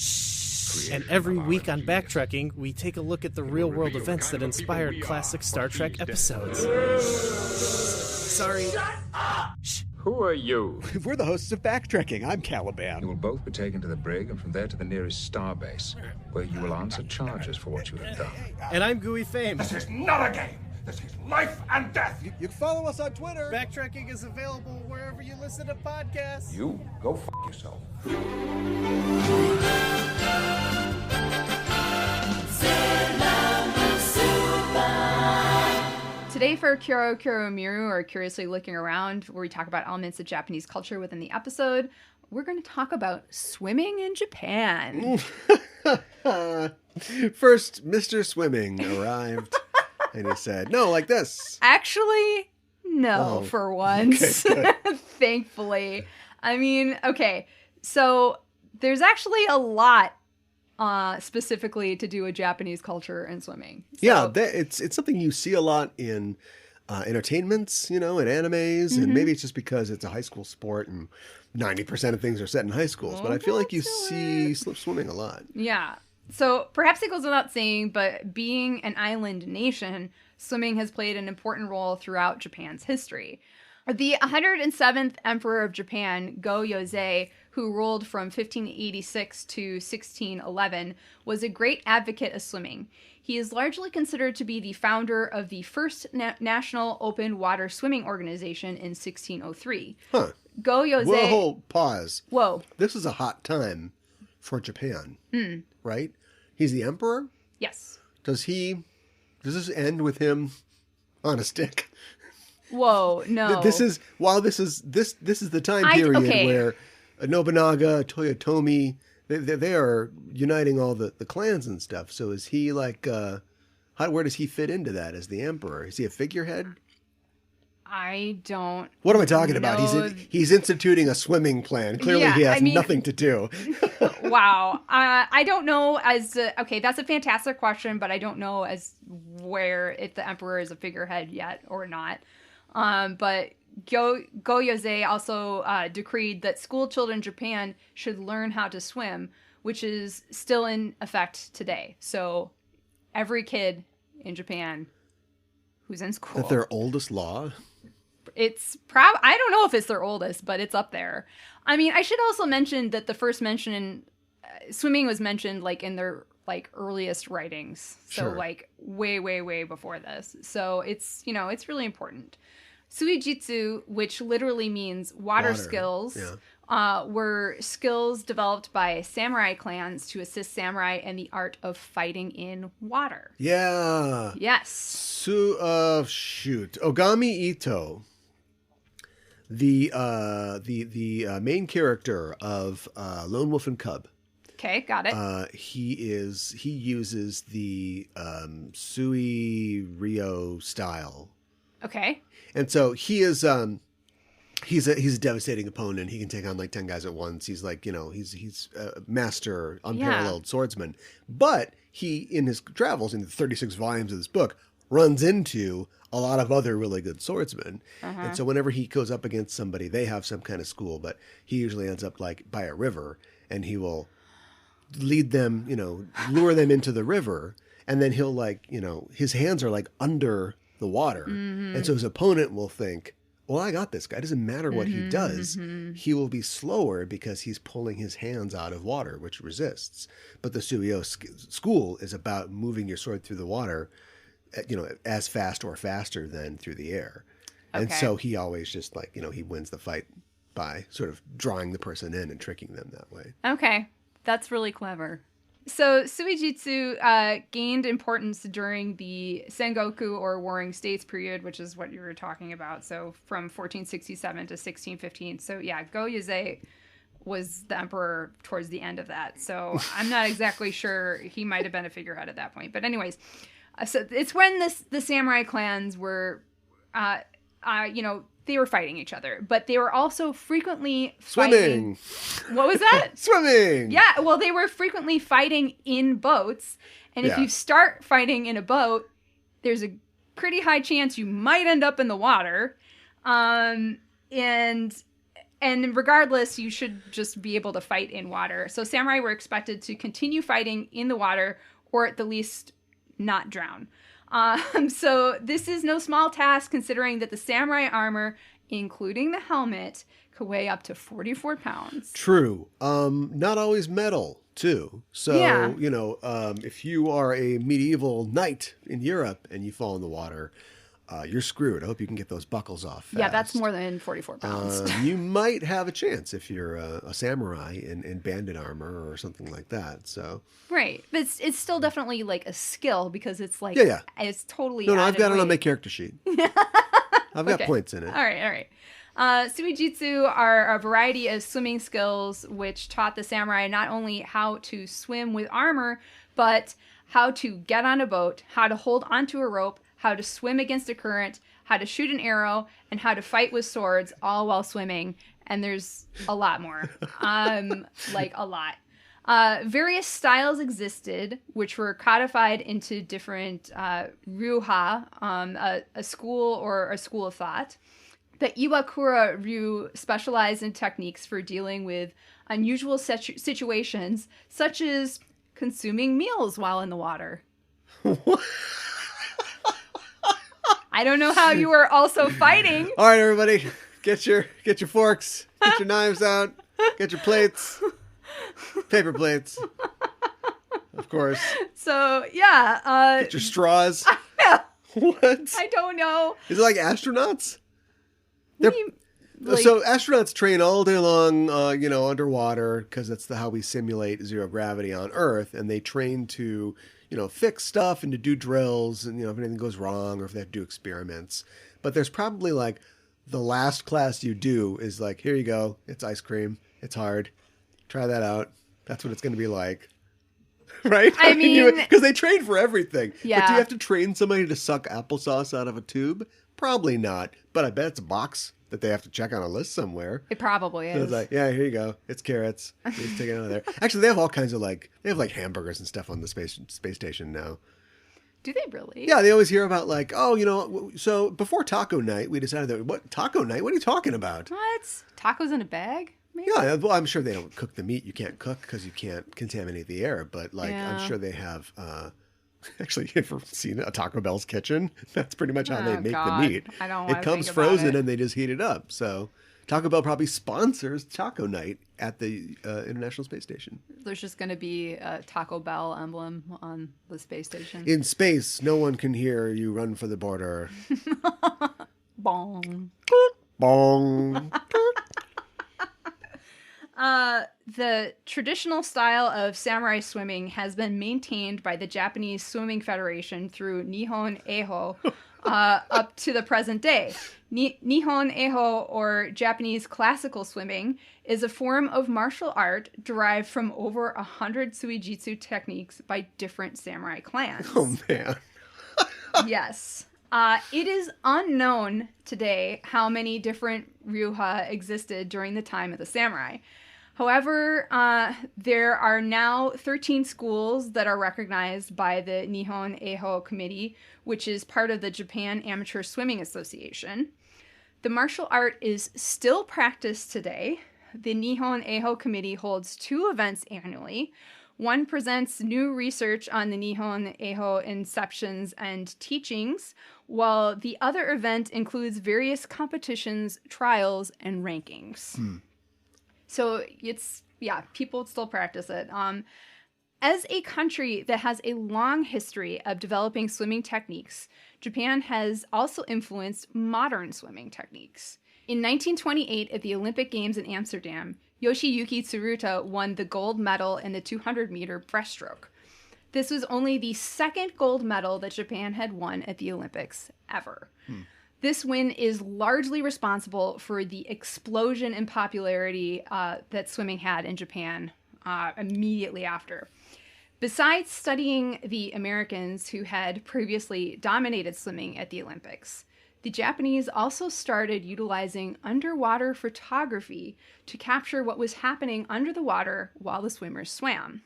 And every week on Backtracking, we take a look at the real-world events that inspired classic Star Trek episodes. Sorry. Shut up! Shh. Who are you? We're the hosts of Backtracking. I'm Caliban. You will both be taken to the brig and from there to the nearest starbase, where you will answer charges for what you have done. And I'm Gooey Fame. This is not a game. This is life and death. You can follow us on Twitter. Backtracking is available wherever you listen to podcasts. You go f*** yourself. Today for Kuro Miru, or Curiously Looking Around, where we talk about elements of Japanese culture within the episode, we're going to talk about swimming in Japan. First, Mr. Swimming arrived, and he said, no, like this. Actually, no, for once. Okay, Thankfully. I mean, okay, so there's actually a lot specifically to do with Japanese culture and swimming. So, yeah, it's something you see a lot in entertainments, in animes, and maybe it's just because it's a high school sport and 90% of things are set in high schools, but I feel like you see slip swimming a lot. Yeah. So perhaps it goes without saying, but being an island nation, swimming has played an important role throughout Japan's history. The 107th Emperor of Japan, Go-Yōzei, who ruled from 1586 to 1611, was a great advocate of swimming. He is largely considered to be the founder of the first national open water swimming organization in 1603. Huh. Go-Yōzei... Whoa, pause. Whoa. This is a hot time for Japan, right? He's the emperor? Yes. Does this end with him on a stick? Whoa, no. This is the time period where Nobunaga, Toyotomi, they are uniting all the clans and stuff. So is he like, where does he fit into that as the emperor? Is he a figurehead? I don't. What am I talking about? He's instituting a swimming plan. Clearly, he has nothing to do. Wow. I don't know okay, that's a fantastic question, but I don't know if the emperor is a figurehead yet or not. But Go-Yōzei also decreed that school children in Japan should learn how to swim, which is still in effect today. So every kid in Japan who's in school. That's their oldest law? It's I don't know if it's their oldest, but it's up there. I mean, I should also mention that the first mention in swimming was mentioned like in their like earliest writings. So Sure. like way, way, way before this. So it's, it's really important. Suijutsu, which literally means water skills, were skills developed by samurai clans to assist samurai in the art of fighting in water. Yeah. Yes. Ogami Ito, the main character of Lone Wolf and Cub. Okay, got it. He uses the Sui Ryo style. Okay. And so he is he's a devastating opponent. He can take on like 10 guys at once. He's like, he's a master, unparalleled swordsman. But he, in his travels, in the 36 volumes of this book, runs into a lot of other really good swordsmen. And so whenever he goes up against somebody, they have some kind of school, but he usually ends up like by a river, and he will lead them, lure them into the river, and then he'll like, his hands are like under the water. And so his opponent will think, well, I got this guy. It doesn't matter what he does. He will be slower because he's pulling his hands out of water, which resists. But the Suio school is about moving your sword through the water, as fast or faster than through the air. Okay. And so he always just he wins the fight by sort of drawing the person in and tricking them that way. Okay. That's really clever. So suijutsu gained importance during the Sengoku or Warring States period, which is what you were talking about. So from 1467 to 1615. So yeah, Go-Yōzei was the emperor towards the end of that. So I'm not exactly sure. He might have been a figurehead at that point. But anyways, so it's when the samurai clans were, they were fighting each other, but they were also frequently fighting. Swimming. What was that? Swimming. Yeah, well, they were frequently fighting in boats. And if you start fighting in a boat, there's a pretty high chance you might end up in the water. And regardless, you should just be able to fight in water. So samurai were expected to continue fighting in the water, or at the least not drown. So this is no small task, considering that the samurai armor, including the helmet, could weigh up to 44 pounds. True. Not always metal, too. So, if you are a medieval knight in Europe and you fall in the water, you're screwed. I hope you can get those buckles off fast. Yeah, that's more than 44 pounds. You might have a chance if you're a samurai in bandit armor or something like that. So right, but it's still definitely like a skill, because it's like it's totally no. I've got it on my character sheet. I've got points in it. All right. Suijutsu are a variety of swimming skills which taught the samurai not only how to swim with armor, but how to get on a boat, how to hold onto a rope, how to swim against a current, how to shoot an arrow, and how to fight with swords, all while swimming. And there's a lot more. Like a lot. Various styles existed, which were codified into different ryuha, a school or a school of thought. The Iwakura Ryu specialized in techniques for dealing with unusual situations, such as consuming meals while in the water. I don't know how you were also fighting. All right, everybody, get your forks, get your knives out, get your plates, paper plates, of course. So yeah, get your straws. What? I don't know. Is it like astronauts? Like, so astronauts train all day long, underwater, because that's how we simulate zero gravity on Earth, and they train to, fix stuff and to do drills, and if anything goes wrong or if they have to do experiments. But there's probably like the last class you do is like, here you go, it's ice cream, it's hard, try that out. That's what it's going to be like. Right? I mean, because they train for everything. Yeah. But do you have to train somebody to suck applesauce out of a tube? Probably not. But I bet it's a box that they have to check on a list somewhere. It probably is. So it's like, yeah, here you go. It's carrots. Just take it out of there. Actually, they have all kinds of they have hamburgers and stuff on the space station now. Do they really? Yeah, they always hear about so before taco night, we decided that, what, taco night? What are you talking about? What? Tacos in a bag? Maybe? Yeah, well, I'm sure they don't cook the meat. You can't cook because you can't contaminate the air. But I'm sure they have. Actually, you ever seen a Taco Bell's kitchen? That's pretty much how they make the meat. I don't. It comes frozen and they just heat it up. So Taco Bell probably sponsors Taco Night at the International Space Station. There's just going to be a Taco Bell emblem on the space station. In space, no one can hear you run for the border. Bong. Bong. The traditional style of samurai swimming has been maintained by the Japanese Swimming Federation through Nihon Eiho up to the present day. Nihon Eiho, or Japanese classical swimming, is a form of martial art derived from over 100 suijutsu techniques by different samurai clans. Oh, man. Yes. It is unknown today how many different ryuha existed during the time of the samurai. However, there are now 13 schools that are recognized by the Nihon Eiho Committee, which is part of the Japan Amateur Swimming Association. The martial art is still practiced today. The Nihon Eiho Committee holds 2 events annually. One presents new research on the Nihon Eiho inceptions and teachings, while the other event includes various competitions, trials, and rankings. So people still practice it. As a country that has a long history of developing swimming techniques, Japan has also influenced modern swimming techniques. In 1928 at the Olympic Games in Amsterdam, Yoshiyuki Tsuruta won the gold medal in the 200-meter breaststroke. This was only the second gold medal that Japan had won at the Olympics ever. This win is largely responsible for the explosion in popularity that swimming had in Japan immediately after. Besides studying the Americans who had previously dominated swimming at the Olympics, the Japanese also started utilizing underwater photography to capture what was happening under the water while the swimmers swam.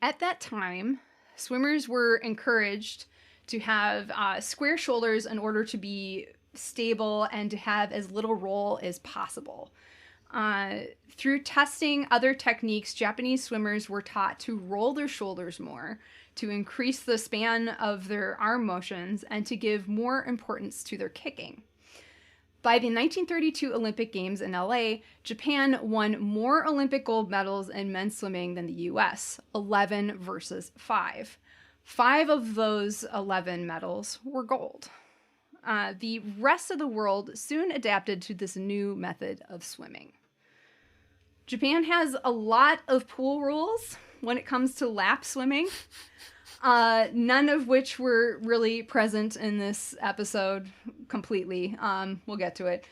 At that time, swimmers were encouraged to have square shoulders in order to be stable and to have as little roll as possible. Through testing other techniques, Japanese swimmers were taught to roll their shoulders more, to increase the span of their arm motions, and to give more importance to their kicking. By the 1932 Olympic Games in LA, Japan won more Olympic gold medals in men's swimming than the US, 11 versus 5. 5 of those 11 medals were gold. The rest of the world soon adapted to this new method of swimming. Japan has a lot of pool rules when it comes to lap swimming, none of which were really present in this episode completely. We'll get to it.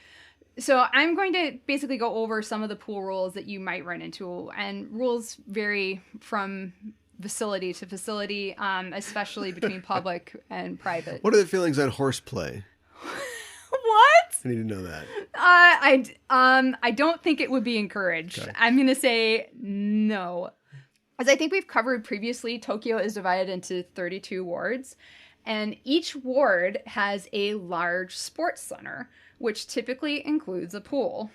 So I'm going to basically go over some of the pool rules that you might run into, and rules vary from facility to facility, especially between public and private. What are the feelings on horseplay? What? I need to know that. I don't think it would be encouraged. Okay. I'm going to say no. As I think we've covered previously, Tokyo is divided into 32 wards, and each ward has a large sports center, which typically includes a pool.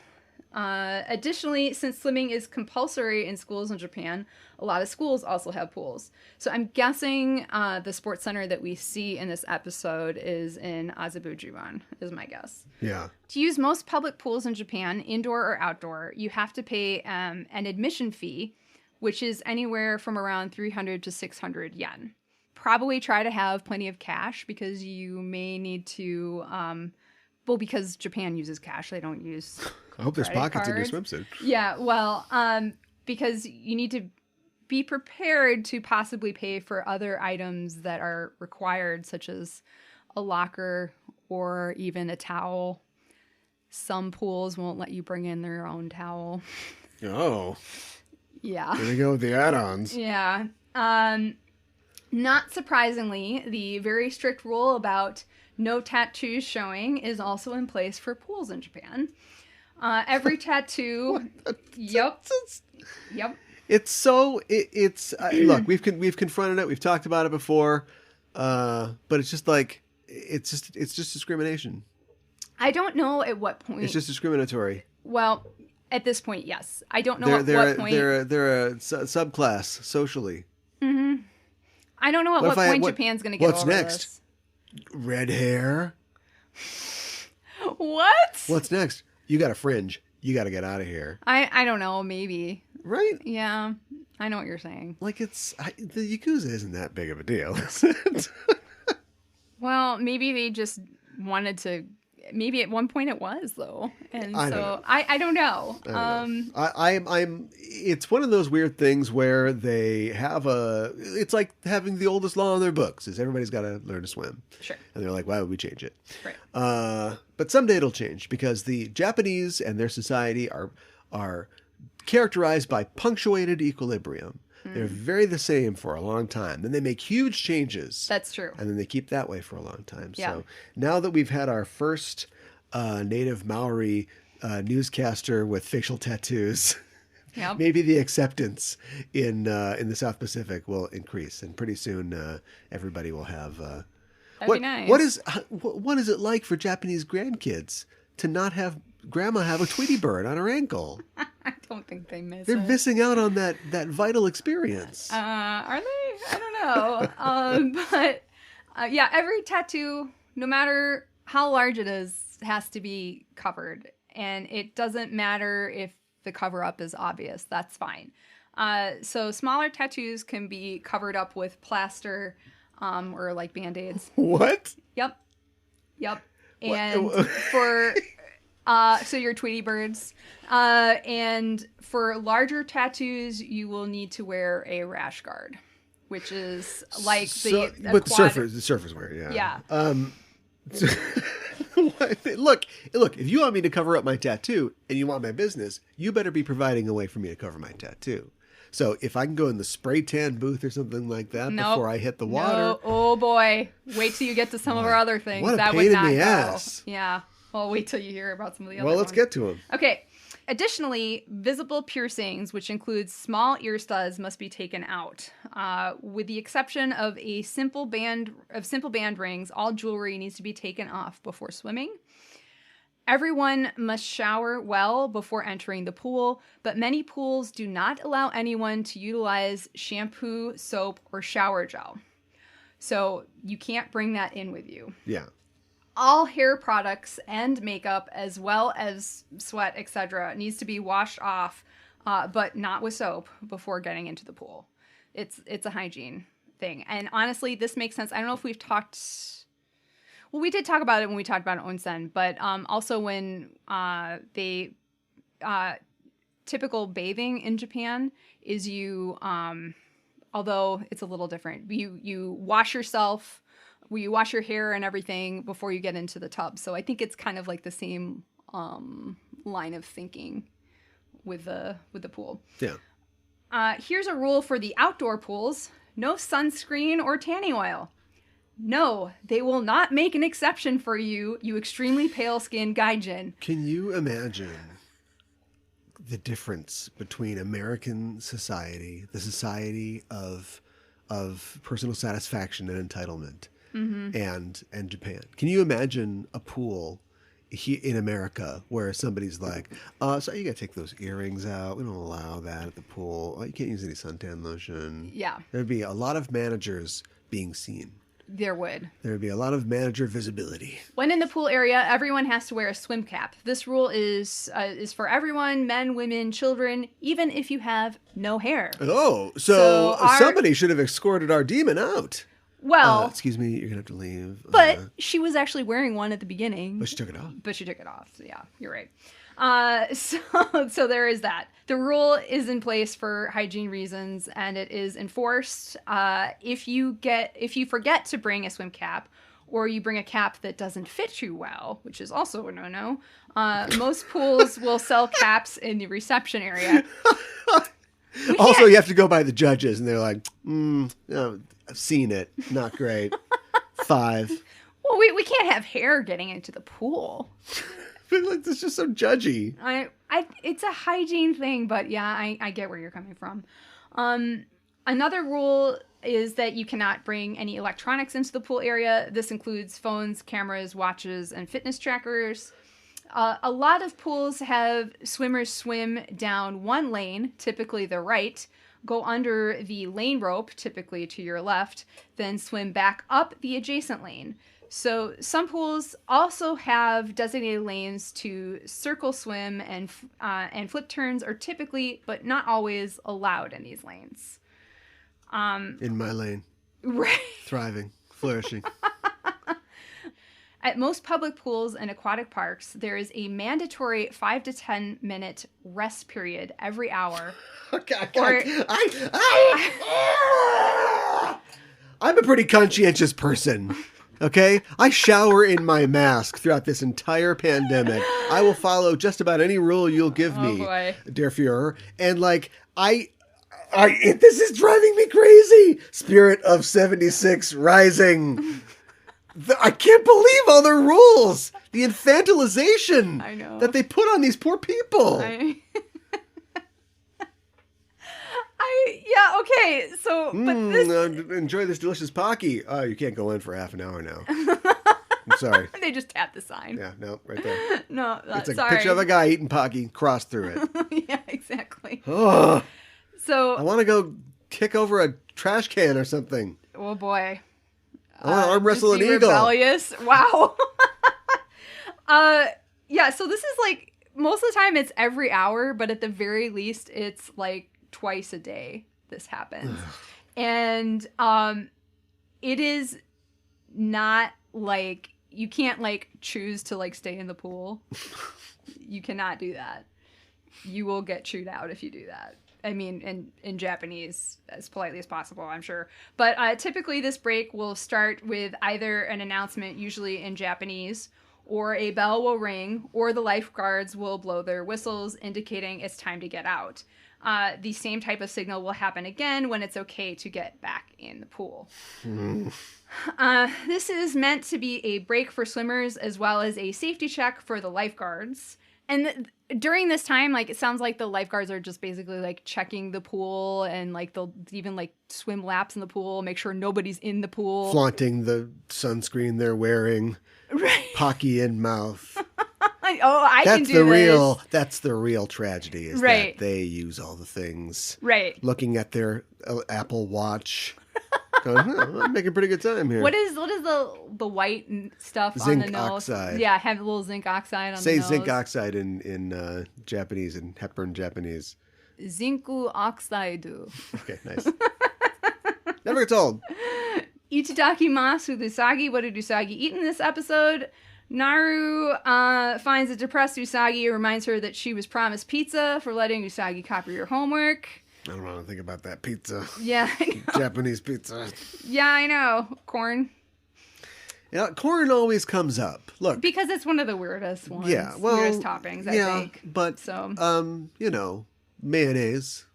Additionally, since swimming is compulsory in schools in Japan, a lot of schools also have pools. So I'm guessing the sports center that we see in this episode is in Azabujuban, is my guess. Yeah. To use most public pools in Japan, indoor or outdoor, you have to pay an admission fee, which is anywhere from around 300 to 600 yen. Probably try to have plenty of cash because you may need to... because Japan uses cash, they don't use. I hope there's pockets in your swimsuit. Yeah, well, because you need to be prepared to possibly pay for other items that are required, such as a locker or even a towel. Some pools won't let you bring in their own towel. Oh. Yeah. There we go with the add-ons. Yeah. Not surprisingly, the very strict rule about no tattoos showing is also in place for pools in Japan. Every tattoo... Yep. It's so... Look, we've confronted it. We've talked about it before. But it's just like... It's just discrimination. I don't know at what point... It's just discriminatory. Well, at this point, yes. I don't know at what point... They're a subclass, socially. Mm-hmm. I don't know at what point Japan's going to get over this. What's next? Red hair. What? What's next? You got a fringe. You got to get out of here. I don't know. Maybe. Right? Yeah. I know what you're saying. Like the Yakuza isn't that big of a deal, is it? Well, maybe they just wanted to. Maybe at one point it was though, and I don't know. I'm. It's one of those weird things where they have it's like having the oldest law in their books is everybody's got to learn to swim. Sure. And they're like, why would we change it? Right. But someday it'll change because the Japanese and their society are characterized by punctuated equilibrium. They're very the same for a long time. Then they make huge changes. That's true. And then they keep that way for a long time. Yeah. So now that we've had our first native Maori newscaster with facial tattoos, yep. Maybe the acceptance in the South Pacific will increase. And pretty soon everybody will have... That'd be nice. What is it like for Japanese grandkids to not have grandma have a Tweety bird on her ankle? I don't think they miss They're it. missing out on that vital experience. Are they? I don't know. But yeah, every tattoo, no matter how large it is, has to be covered. And it doesn't matter if the cover-up is obvious. That's fine. So smaller tattoos can be covered up with plaster or like Band-Aids. What? Yep. And for so your Tweety birds, and for larger tattoos, you will need to wear a rash guard, which is like the surface wear. Yeah. Look, if you want me to cover up my tattoo and you want my business, you better be providing a way for me to cover my tattoo. So if I can go in the spray tan booth or something like that before I hit the water. No. Oh boy. Wait till you get to some of our other things. What a that pain would not in the go. ass. Yeah. Well, wait till you hear about some of the other Well, let's ones. get to them. Okay. Additionally, visible piercings, which includes small ear studs, must be taken out. With the exception of simple band rings, all jewelry needs to be taken off before swimming. Everyone must shower well before entering the pool, but many pools do not allow anyone to utilize shampoo, soap, or shower gel. So you can't bring that in with you. Yeah. All hair products and makeup, as well as sweat, etc., needs to be washed off, but not with soap before getting into the pool. It's a hygiene thing. And honestly, this makes sense. I don't know if we've talked... Well, we did talk about it when we talked about onsen, but also when typical bathing in Japan is you, although it's a little different, you wash yourself, you wash your hair and everything before you get into the tub. So I think it's kind of like the same line of thinking with the pool. Yeah. Here's a rule for the outdoor pools: no sunscreen or tanning oil. No, they will not make an exception for you, you extremely pale-skinned gaijin. Can you imagine the difference between American society, the society of personal satisfaction and entitlement, and Japan? Can you imagine a pool in America where somebody's like, so you got to take those earrings out. We don't allow that at the pool. You can't use any suntan lotion. Yeah. There'd be a lot of managers being seen. There would be a lot of manager visibility. When in the pool area, everyone has to wear a swim cap. This rule is for everyone, men, women, children, even if you have no hair. Oh, so somebody should have escorted our demon out. Well, excuse me, you're going to have to leave. But she was actually wearing one at the beginning. But she took it off. So yeah, you're right. So there is that. The rule is in place for hygiene reasons, and it is enforced. If you forget to bring a swim cap, or you bring a cap that doesn't fit you well, which is also a no-no, most pools will sell caps in the reception area. Also, you have to go by the judges, and they're like, no, I've seen it. Not great. 5. Well, we can't have hair getting into the pool. Like, it's just so judgy. It's a hygiene thing, but yeah, I get where you're coming from. Another rule is that you cannot bring any electronics into the pool area. This includes phones, cameras, watches, and fitness trackers. A lot of pools have swimmers swim down one lane, typically the right, go under the lane rope, typically to your left, then swim back up the adjacent lane. So some pools also have designated lanes to circle swim, and flip turns are typically, but not always, allowed in these lanes. In my lane. Right. Thriving. Flourishing. At most public pools and aquatic parks, there is a mandatory 5 to 10 minute rest period every hour. I'm a pretty conscientious person. Okay? I shower in my mask throughout this entire pandemic. I will follow just about any rule you'll give me, boy. dear Führer. And like, this is driving me crazy. Spirit of 76 rising. I can't believe all their rules. The infantilization I know. that they put on these poor people. Yeah, okay. So, but this... enjoy this delicious Pocky. Oh, you can't go in for half an hour now. I'm sorry. They just tapped the sign. Yeah, no, right there. No, It's a sorry. picture of a guy eating Pocky, crossed through it. Yeah, exactly. Oh, So, I want to go kick over a trash can or something. oh boy. I want to arm wrestle an Just be eagle. Rebellious. Wow. Yeah, so this is like, most of the time it's every hour, but at the very least it's like twice a day this happens. And it is not like, you can't like choose to like stay in the pool. You cannot do that. You will get chewed out if you do that. I mean, in Japanese, as politely as possible, I'm sure. But typically this break will start with either an announcement, usually in Japanese, or a bell will ring, or the lifeguards will blow their whistles, indicating it's time to get out. The same type of signal will happen again when it's okay to get back in the pool. This is meant to be a break for swimmers as well as a safety check for the lifeguards. And during this time, like, it sounds like the lifeguards are just basically like checking the pool, and like they'll even like swim laps in the pool, make sure nobody's in the pool. Flaunting the sunscreen they're wearing. Right. Pocky in mouth. I can do this. That's the real tragedy, is Right. that they use all the things. Right. Looking at their Apple Watch. Going, I'm making pretty good time here. What is the white stuff on Zinc the nose? oxide. Yeah, have a little zinc oxide on Say the nose. zinc oxide in Japanese, in Hepburn Japanese. Zinku oxide. Okay, nice. Never gets old. Itadakimasu Usagi. What did Usagi eat in this episode? Naru finds a depressed Usagi and reminds her that she was promised pizza for letting Usagi copy her homework. I don't want to think about that pizza. Yeah, I know. Japanese pizza. Yeah, I know. Corn. Yeah, corn always comes up. Look. Because it's one of the weirdest ones. Yeah, well, weirdest toppings, I think. But, so, mayonnaise.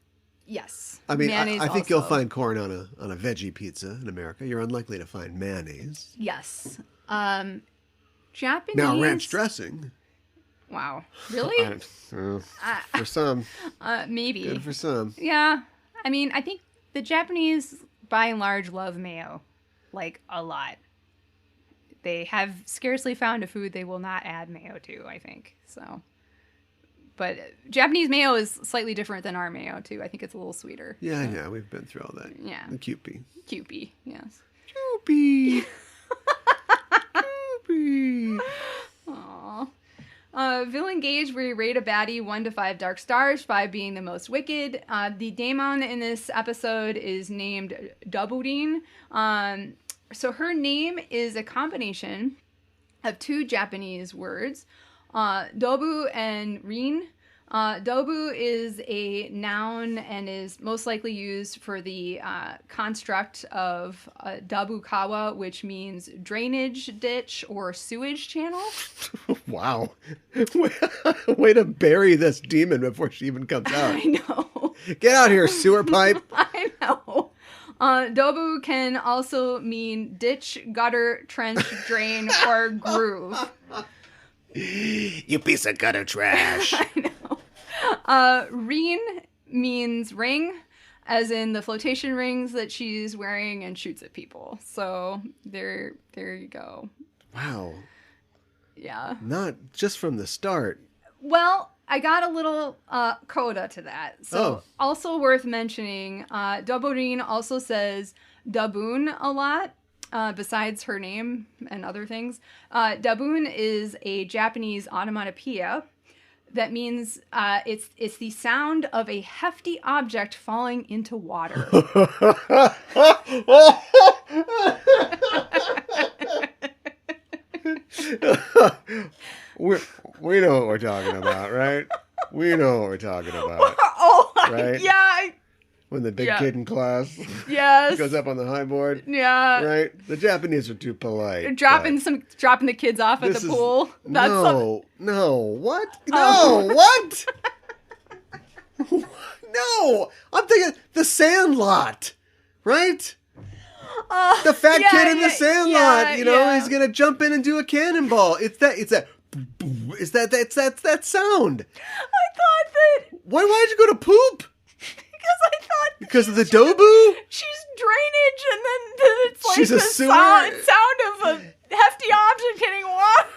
yes. I mean, Mayonnaise I think also. you'll find corn on a veggie pizza in America. You're unlikely to find mayonnaise. Yes. Japanese. Now, ranch dressing. Wow. Really? For some. Maybe. Good for some. Yeah. I mean, I think the Japanese, by and large, love mayo. Like, a lot. They have scarcely found a food they will not add mayo to, I think. So. But Japanese mayo is slightly different than our mayo, too. I think it's a little sweeter. Yeah, we've been through all that. Yeah. The Kewpie. Kewpie, yes. Kewpie. Kewpie. Aww. Villain gauge, we rate a baddie 1 to 5 dark stars, 5 being the most wicked. The daemon in this episode is named Dobu. So her name is a combination of 2 Japanese words, dobu and rin. Dobu is a noun and is most likely used for the construct of dabukawa, which means drainage ditch or sewage channel. Wow. Way to bury this demon before she even comes out. I know. Get out here, sewer pipe. I know. Dobu can also mean ditch, gutter, trench, drain, or groove. You piece of gutter trash. I know. Rin means ring, as in the flotation rings that she's wearing and shoots at people. So there you go. Wow. Yeah. Not just from the start. Well, I got a little coda to that. So also worth mentioning, Doburin also says dabun a lot. Besides her name and other things. Dabun is a Japanese onomatopoeia that means it's the sound of a hefty object falling into water. We know what we're talking about, right? We know what we're talking about. Oh, right? Yeah. When the big kid in class Yes. goes up on the high board. Yeah. Right? The Japanese are too polite. Dropping the kids off at the pool. That's what? No, what? No, I'm thinking The Sandlot, right? The fat kid in The Sandlot, he's gonna jump in and do a cannonball. It's that sound. I thought that. Why'd you go to poop? Because I thought. Because of the dobu? She's drainage, and then it's like She's a the sewer. sound of a hefty object hitting water.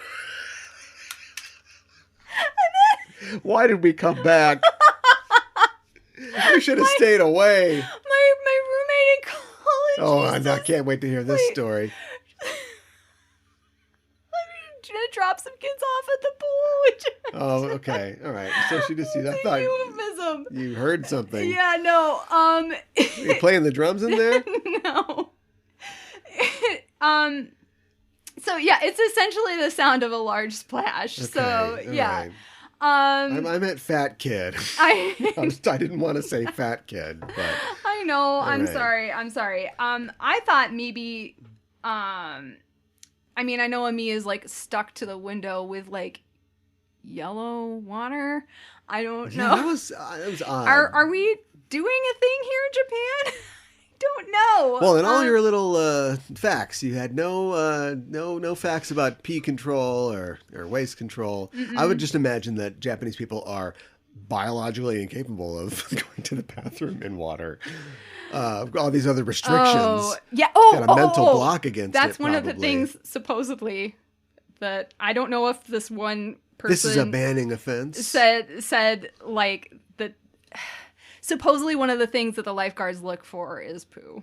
Why did we come back? We should have stayed away. My roommate in college. I can't wait to hear this story. Drop some kids off at the pool. Oh, okay. All right. So she just sees. I thought euphemism. you heard something. Yeah, no. Are you playing the drums in there? No. So yeah, it's essentially the sound of a large splash. Okay, so yeah. Right. I meant fat kid. I didn't want to say fat kid, but I know. I'm right. sorry. I thought maybe. I mean, I know Ami is like stuck to the window with like yellow water. I don't know. That was odd. Are we doing a thing here in Japan? I don't know. Well, in all your little facts, you had no facts about pee control or waste control. Mm-mm. I would just imagine that Japanese people are biologically incapable of going to the bathroom in water. All these other restrictions. Oh, yeah. Got a mental block against That's it, one of the things, supposedly, that I don't know if this one person... This is a banning offense? Said like, that supposedly one of the things that the lifeguards look for is poo.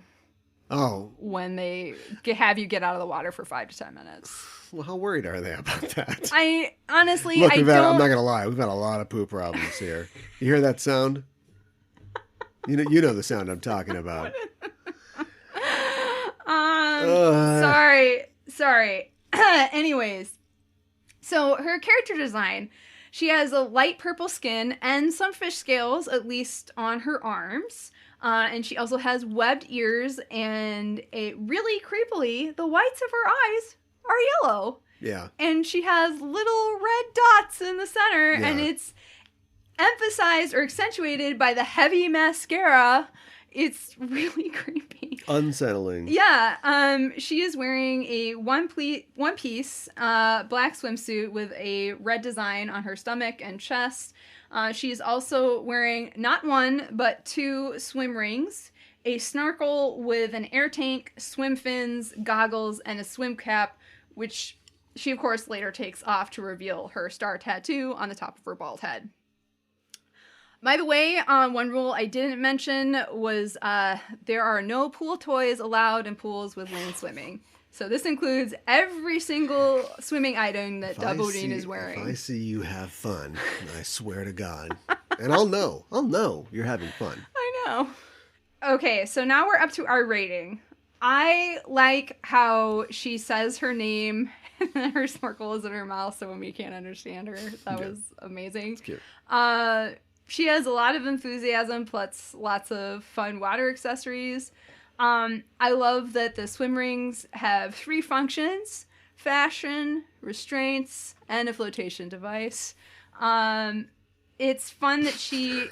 Oh. When they have you get out of the water for 5 to 10 minutes. Well, how worried are they about that? I honestly, Look, I'm not going to lie. We've got a lot of poo problems here. You hear that sound? You know the sound I'm talking about. Sorry. Anyways, so her character design, she has a light purple skin and some fish scales, at least on her arms. And she also has webbed ears, and really creepily, the whites of her eyes are yellow. Yeah. And she has little red dots in the center, and it's emphasized or accentuated by the heavy mascara. It's really creepy. Unsettling. Yeah. She is wearing a one-piece black swimsuit with a red design on her stomach and chest. She's also wearing not one, but 2 swim rings, a snorkel with an air tank, swim fins, goggles, and a swim cap, which she, of course, later takes off to reveal her star tattoo on the top of her bald head. By the way, one rule I didn't mention was there are no pool toys allowed in pools with lane swimming. So this includes every single swimming item that Daburin is wearing. If I see you have fun, I swear to God, and I'll know you're having fun. I know. Okay, so now we're up to our rating. I like how she says her name and her snorkel is in her mouth, so when we can't understand her. That was amazing. It's cute. She has a lot of enthusiasm, plus lots of fun water accessories. I love that the swim rings have 3 functions: fashion, restraints, and a flotation device. It's fun that she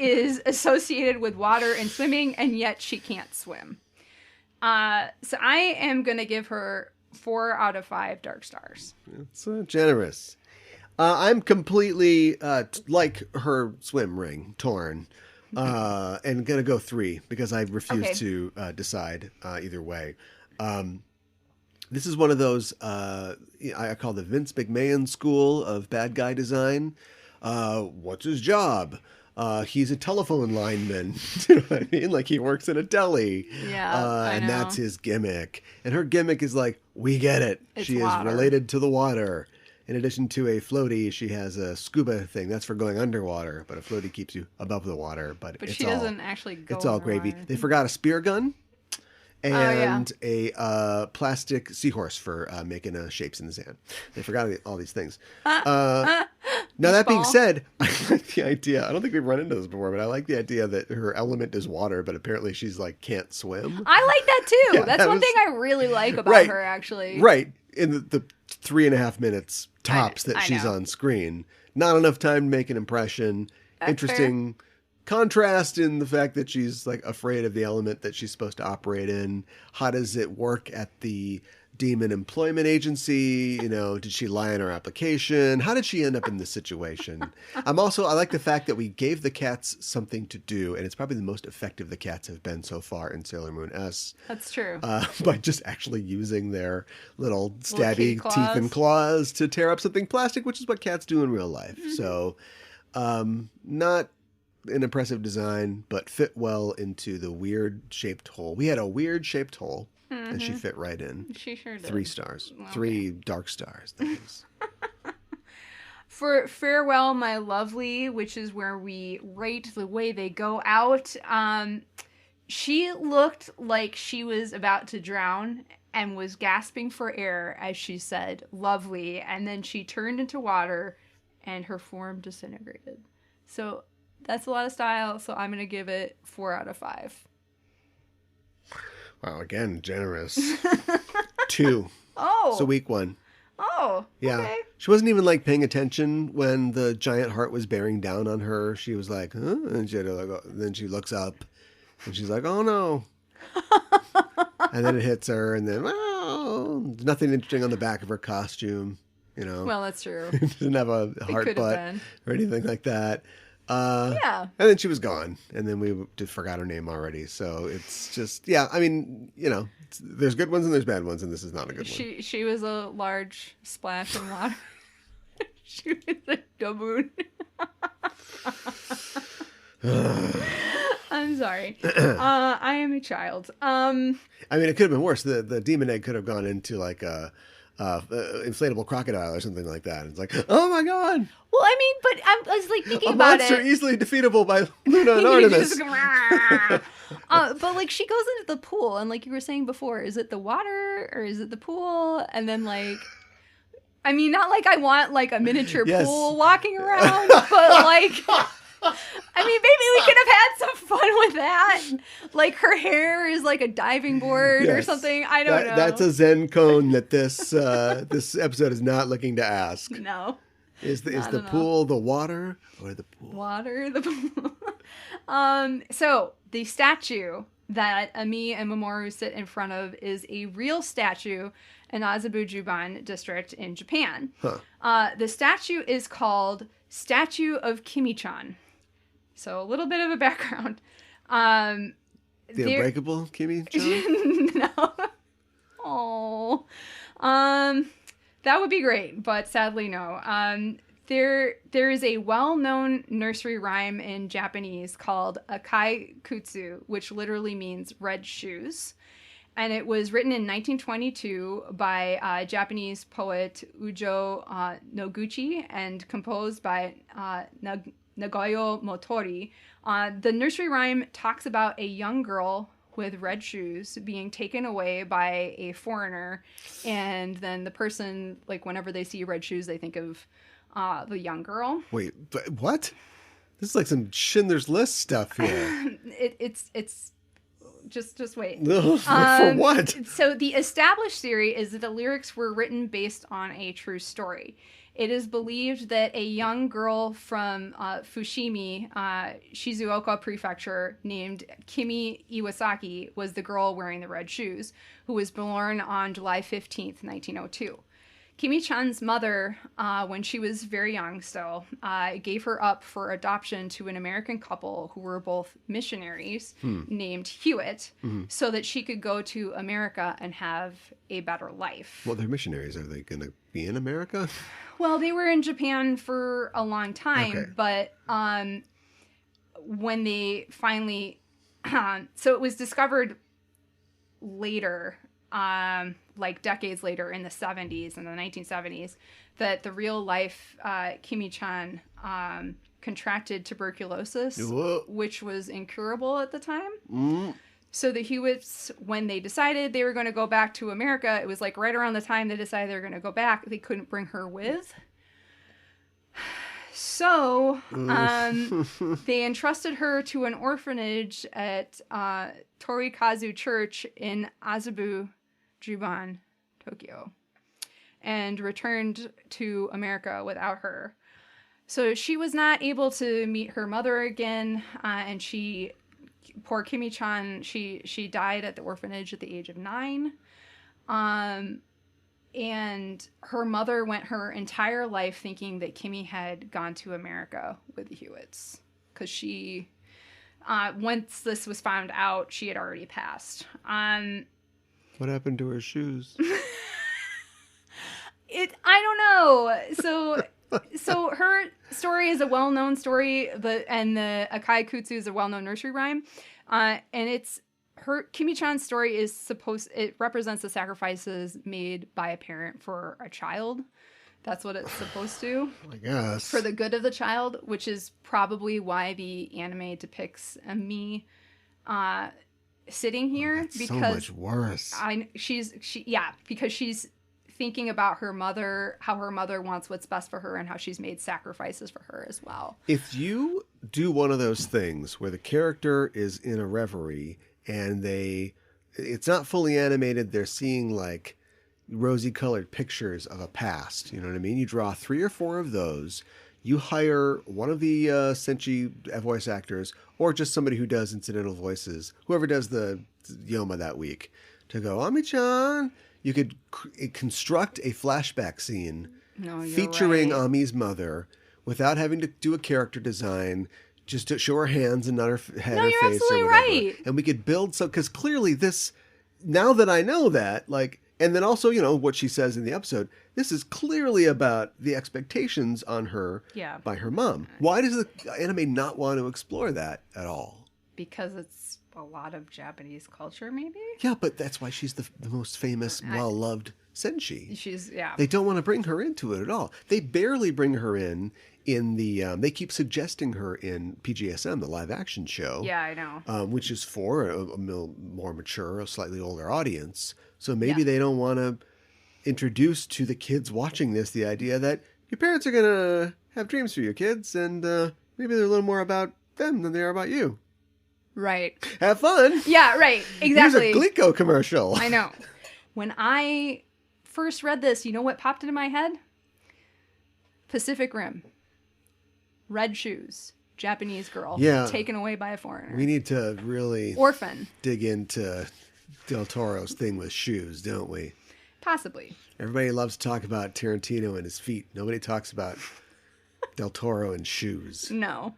is associated with water and swimming, and yet she can't swim. So I am going to give her 4 out of 5 dark stars. It's generous. I'm completely, like her swim ring, torn, and going to go 3 because I refuse to decide either way. This is one of those, I call the Vince McMahon school of bad guy design. What's his job? He's a telephone lineman. You know what I mean? Like, he works in a deli. Yeah, and that's his gimmick. And her gimmick is like, we get it. She is related to the water. In addition to a floaty, she has a scuba thing. That's for going underwater, but a floaty keeps you above the water. But she doesn't actually go. It's all gravy. They forgot a spear gun and a plastic seahorse for making shapes in the sand. They forgot all these things. Now, that being said, I like the idea. I don't think we've run into this before, but I like the idea that her element is water, but apparently she's like can't swim. I like that too. That's one thing I really like about her, actually. Right. In the 3.5 minutes tops that she's on screen. Not enough time to make an impression. That's interesting contrast in the fact that she's like afraid of the element that she's supposed to operate in. How does it work at the Demon Employment Agency? You know, did she lie on her application? How did she end up in this situation? I like the fact that we gave the cats something to do, and it's probably the most effective the cats have been so far in Sailor Moon S. That's true. By just actually using their little stabby teeth and claws to tear up something plastic, which is what cats do in real life. Mm-hmm. So, not an impressive design, but fit well into the weird shaped hole. We had a weird shaped hole, and she fit right in. She sure did. 3 stars. Okay. 3 dark stars, that is. For Farewell, My Lovely, which is where we rate the way they go out, she looked like she was about to drown and was gasping for air as she said, lovely, and then she turned into water and her form disintegrated. So that's a lot of style, so I'm going to give it 4 out of 5. Wow, again, generous. 2. Oh. It's a weak one. Oh, yeah. Okay. She wasn't even like paying attention when the giant heart was bearing down on her. She was like, huh? And she had to, like, then she looks up and she's like, oh no. And then it hits her, and then, oh, nothing interesting on the back of her costume, you know. Well, that's true. Didn't have a heart butt been. or anything like that. Yeah. And then she was gone, and then we just forgot her name already. So it's just, yeah, I mean, you know, there's good ones and there's bad ones, and this is not a good one. She was a large splash of water. She was a dobu. I'm sorry. I am a child. I mean, it could have been worse. The demon egg could have gone into like a inflatable crocodile or something like that. It's like, oh my god. Well, I mean, but I was like thinking a about monster it. easily defeatable by Luna and Artemis. But like she goes into the pool, and like you were saying before, is it the water or is it the pool? And then like, I mean, not like I want like a miniature pool walking around, but like. I mean, maybe we could have had some fun with that. Like her hair is like a diving board or something. I don't know. That's a Zen cone that this episode is not looking to ask. No. Is the pool the water or the pool? Water, the pool. So the statue that Ami and Mamoru sit in front of is a real statue in Azabu-Juban district in Japan. Huh. The statue is called Statue of Kimi Chan. So a little bit of a background. The Unbreakable Kimi Chan? No. Oh. That would be great, but sadly no. There is a well-known nursery rhyme in Japanese called Akai Kutsu, which literally means red shoes. And it was written in 1922 by Japanese poet Ujo Noguchi and composed by Nagayo Motori. The nursery rhyme talks about a young girl with red shoes being taken away by a foreigner. And then the person, like whenever they see red shoes, they think of the young girl. Wait, what? This is like some Schindler's List stuff here. It's just wait. For what? So the established theory is that the lyrics were written based on a true story. It is believed that a young girl from Fushimi, Shizuoka Prefecture, named Kimi Iwasaki, was the girl wearing the red shoes, who was born on July 15th, 1902. Kimi Chan's mother, when she was very young still, gave her up for adoption to an American couple who were both missionaries named Hewitt, so that she could go to America and have a better life. Well, they're missionaries. Are they going to be in America? Well, they were in Japan for a long time, but when they finally... so it was discovered later... like decades later in the 70s, in the 1970s, that the real life Kimi Chan contracted tuberculosis, which was incurable at the time. So the Hewitts, when they decided they were going to go back to America, it was like right around the time they decided they were going to go back, they couldn't bring her with. So they entrusted her to an orphanage at Torikazu Church in Azabu-Juban, Tokyo, and returned to America without her. So she was not able to meet her mother again, and poor Kimi Chan, she died at the orphanage at the age of 9. And her mother went her entire life thinking that Kimi had gone to America with the Hewitts, because she, once this was found out, she had already passed. What happened to her shoes? I don't know. So So her story is a well-known story, and the Akai Kutsu is a well-known nursery rhyme. And it's Kimi Chan's story it represents the sacrifices made by a parent for a child. That's what it's supposed to. I guess. For the good of the child, which is probably why the anime depicts Ami sitting here. Because so much worse. Because she's thinking about her mother, how her mother wants what's best for her, and how she's made sacrifices for her as well. If you do one of those things where the character is in a reverie and it's not fully animated, they're seeing like rosy colored pictures of a past, you know what I mean? You draw 3 or 4 of those, you hire one of the Senshi voice actors, or just somebody who does incidental voices, whoever does the Yoma that week, to go, Ami-chan. You could construct a flashback scene featuring right. Ami's mother without having to do a character design, just to show her hands and not her head or face. You're absolutely right. And we could build because clearly this, now that I know that, like, and then also, you know, what she says in the episode, this is clearly about the expectations on her by her mom. Why does the anime not want to explore that at all? Because it's a lot of Japanese culture, maybe? Yeah, but that's why she's the most famous, well-loved Senshi. Yeah. They don't want to bring her into it at all. They barely bring her in the... they keep suggesting her in PGSM, the live-action show. Yeah, I know. Which is for a more mature, a slightly older audience. So maybe they don't want to introduce to the kids watching this the idea that your parents are going to have dreams for your kids, and maybe they're a little more about them than they are about you. Right. Have fun. Yeah, right. Exactly. Here's a Glico commercial. I know. When I first read this, you know what popped into my head? Pacific Rim. Red shoes. Japanese girl. Taken away by a foreigner. We need to really... Orphan. Dig into Del Toro's thing with shoes, don't we? Possibly. Everybody loves to talk about Tarantino and his feet. Nobody talks about Del Toro and shoes. No.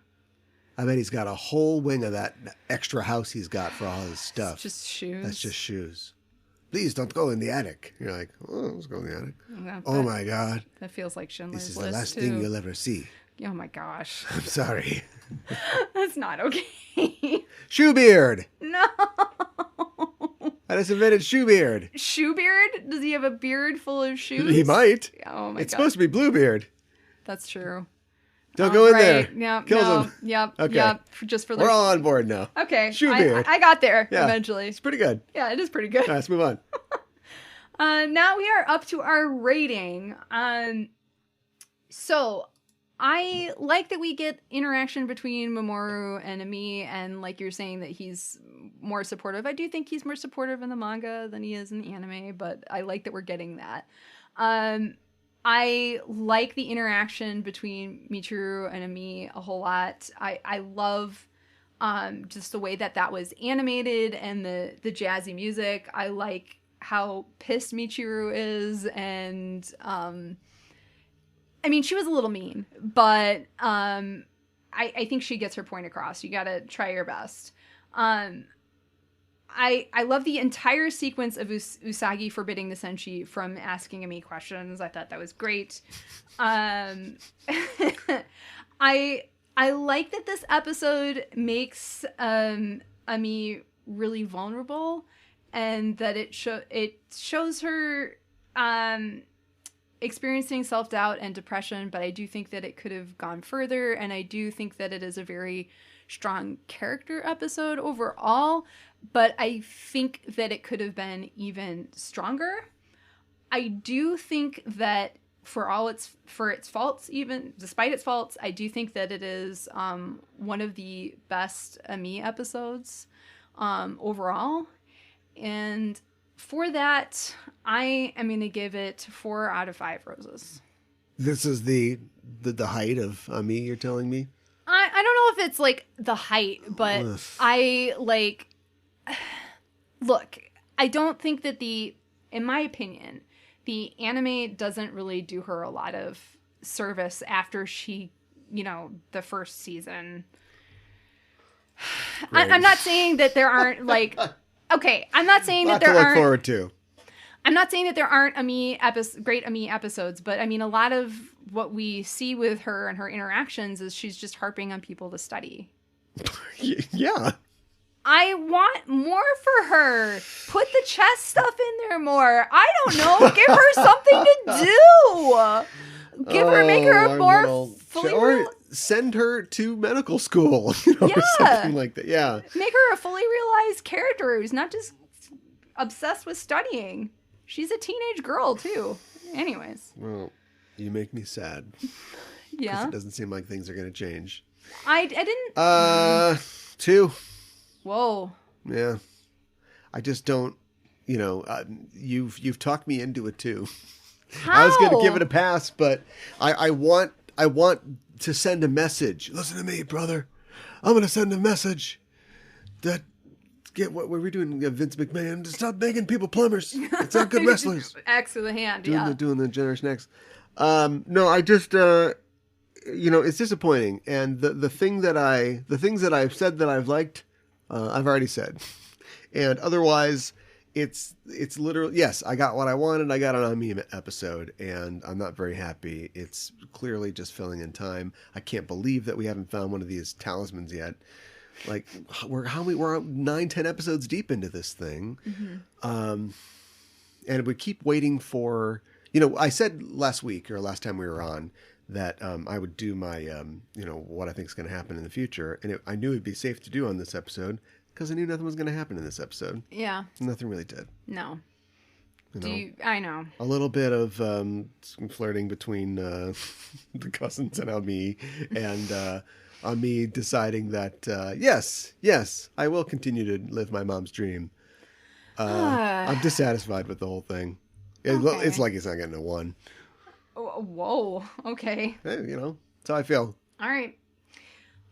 I bet he's got a whole wing of that extra house he's got for all his stuff. It's just shoes. That's just shoes. Please don't go in the attic. You're like, oh, let's go in the attic. Oh my God. That feels like Schindler's List. This is the last thing you'll ever see. Oh my gosh. I'm sorry. That's not okay. Shoebeard. No. I just invented Shoebeard. Shoebeard? Does he have a beard full of shoes? He might. Oh my God. It's supposed to be Bluebeard. That's true. Don't go in there. Yep. Kills him. Yep. Okay. Yep. Just for We're all on board now. Okay. Shoebeard. I got there eventually. It's pretty good. Yeah, it is pretty good. All right, let's move on. Now we are up to our rating. So I like that we get interaction between Mamoru and Ami, and like you're saying that he's more supportive. I do think he's more supportive in the manga than he is in the anime, but I like that we're getting that. I like the interaction between Michiru and Ami a whole lot. I love just the way that was animated and the jazzy music. I like how pissed Michiru is, and I mean, she was a little mean, but I think she gets her point across. You gotta try your best. I love the entire sequence of Usagi forbidding the Senshi from asking Ami questions. I thought that was great. I like that this episode makes Ami really vulnerable, and that it shows her experiencing self-doubt and depression, but I do think that it could have gone further, and I do think that it is a very strong character episode overall, but I think that it could have been even stronger. I do think that for its faults, even despite its faults, I do think that it is one of the best Ami episodes overall, and for that, I am going to give it 4 out of 5 roses. This is the height of Ami, you're telling me? I don't know if it's like the height, but I like... Look, I don't think that in my opinion, the anime doesn't really do her a lot of service after she, the first season. Right. I'm not saying that there aren't like... Okay, I'm not saying that there aren't... to look forward to. I'm not saying that there aren't great Ami episodes, but I mean, a lot of what we see with her and her interactions is she's just harping on people to study. Yeah. I want more for her. Put the chess stuff in there more. I don't know. Give her something to do. Make her a more fully or send her to medical school, or something like that. Yeah. Make her a fully realized character who's not just obsessed with studying. She's a teenage girl too. Anyways. Well, you make me sad. Yeah. It doesn't seem like things are going to change. I didn't. 2. Whoa. Yeah. I just don't, you've talked me into it too. How? I was going to give it a pass, but I want to send a message. Listen to me, brother. I'm going to send a message that what were we doing, Vince McMahon? To stop making people plumbers. It's not good wrestlers. X with a hand, doing the generous necks. No, I just, it's disappointing. And the things that I've said that I've liked, I've already said. And otherwise, it's literally, yes, I got what I wanted. I got an AmiMamo episode, and I'm not very happy. It's clearly just filling in time. I can't believe that we haven't found one of these talismans yet. Like, we're 9-10 episodes deep into this thing. Mm-hmm. And we keep waiting for, I said last week or last time we were on that I would do my, what I think is going to happen in the future. And I knew it'd be safe to do on this episode because I knew nothing was going to happen in this episode. Yeah. Nothing really did. No. I know. A little bit of some flirting between the cousins and Ami, and Ami deciding that, yes, I will continue to live my mom's dream. I'm dissatisfied with the whole thing. Okay. It's like he's not getting a 1. Whoa. Okay. Hey, that's how I feel. All right.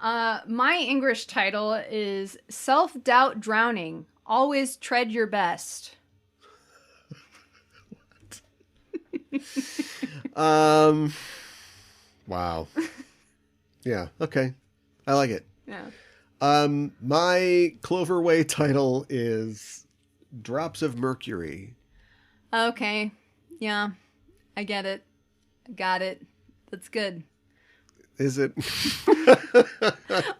My English title is Self-Doubt Drowning. Always tread your best. Wow. Yeah. Okay. I like it. Yeah. My Cloverway title is Drops of Mercury. Okay. Yeah. I get it. Got it. That's good. Is it?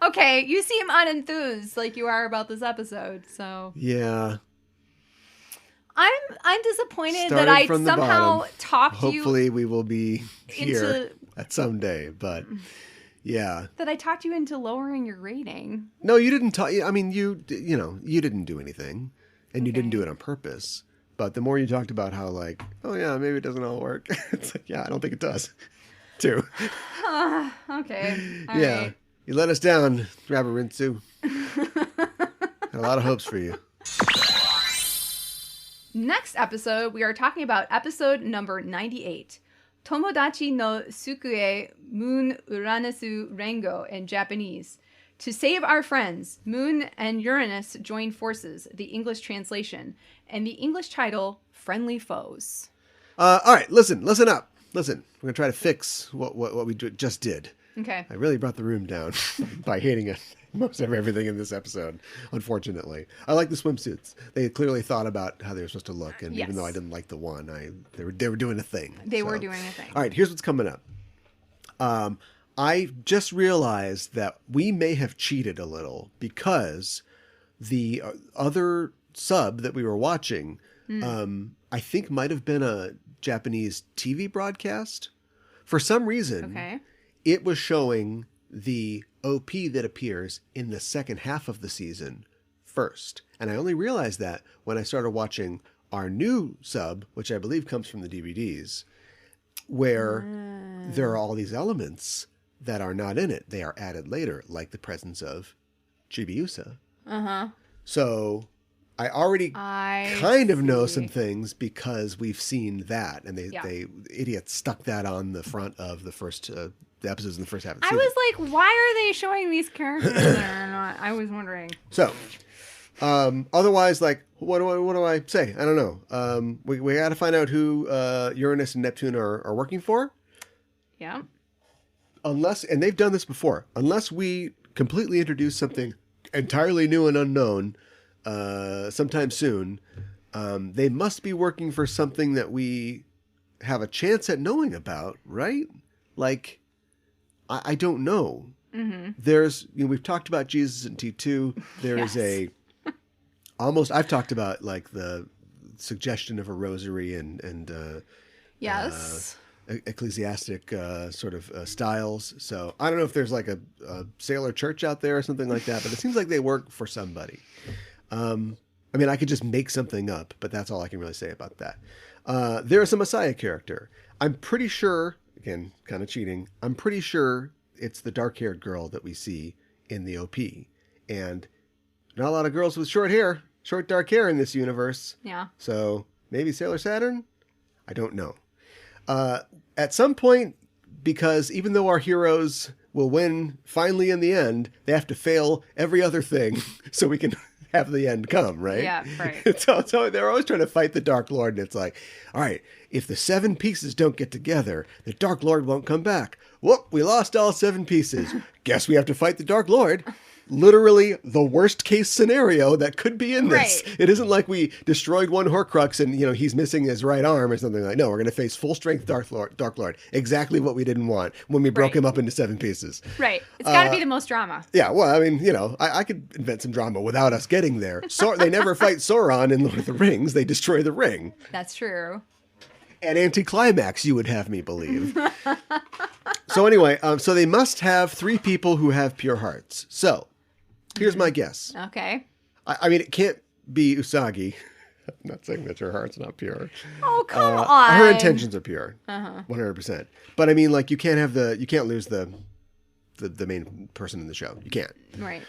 Okay. You seem unenthused like you are about this episode, so. Yeah. I'm disappointed Started that I from the somehow bottom. talked you. Hopefully we will be here at some day, but yeah. That I talked you into lowering your rating. No, you didn't talk. I mean, you didn't do anything, and you didn't do it on purpose. But the more you talked about how, like, oh yeah, maybe it doesn't all work. It's like, yeah, I don't think it does. Too. Okay. All yeah. right. You let us down, Labyrinth. Had a lot of hopes for you. Next episode, we are talking about episode number 98. Tomodachi no Sukue Moon Uranus Rengo in Japanese. To save our friends, Moon and Uranus join forces, the English translation, and the English title, Friendly Foes. All right, listen up. Listen, we're going to try to fix what we just did. Okay. I really brought the room down by hating most of everything in this episode, unfortunately. I like the swimsuits. They clearly thought about how they were supposed to look, and even though I didn't like the one, they were doing a thing. They were doing a thing. All right, here's what's coming up. I just realized that we may have cheated a little because the other sub that we were watching, I think might have been a Japanese TV broadcast. For some reason, it was showing the OP that appears in the second half of the season first. And I only realized that when I started watching our new sub, which I believe comes from the DVDs, where there are all these elements that are not in it. They are added later, like the presence of Chibiusa. So I already kind of know some things because we've seen that, and they idiots stuck that on the front of the first the episodes in the first half of the season. I was like, why are they showing these characters that are not? I was wondering. So, otherwise, like, what do I say? I don't know. We got to find out who Uranus and Neptune are working for. Yeah. Unless, and they've done this before, unless we completely introduce something entirely new and unknown sometime soon, They must be working for something that we have a chance at knowing about, right? Like, I don't know. Mm-hmm. There's, we've talked about Jesus in T2. There is I've talked about like the suggestion of a rosary and yes. Ecclesiastic sort of styles. So I don't know if there's like a sailor church out there or something like that, but it seems like they work for somebody. I mean, I could just make something up, but that's all I can really say about that. There is a Messiah character. I'm pretty sure, again, kind of cheating, I'm pretty sure it's the dark-haired girl that we see in the OP. And not a lot of girls with short dark hair in this universe. Yeah. So maybe Sailor Saturn? I don't know. At some point, because even though our heroes will win finally in the end, they have to fail every other thing so we can have the end come, right? Yeah, right. So they're always trying to fight the Dark Lord, and it's like, all right, if the 7 pieces don't get together, the Dark Lord won't come back. Whoop, we lost all 7 pieces. Guess we have to fight the Dark Lord. Literally the worst case scenario that could be in this. Right. It isn't like we destroyed one Horcrux and, he's missing his right arm or something like that. No, we're going to face full strength Dark Lord. Exactly what we didn't want when we broke him up into 7 pieces. Right. It's got to be the most drama. Yeah, well, I mean, I could invent some drama without us getting there. They never fight Sauron in Lord of the Rings. They destroy the ring. That's true. An anticlimax, you would have me believe. So anyway, so they must have 3 people who have pure hearts. So here's my guess. Okay. I mean, it can't be Usagi. I'm not saying that her heart's not pure. Oh, come on. Her intentions are pure. 100%. But I mean, like, you can't lose the main person in the show. You can't. Right.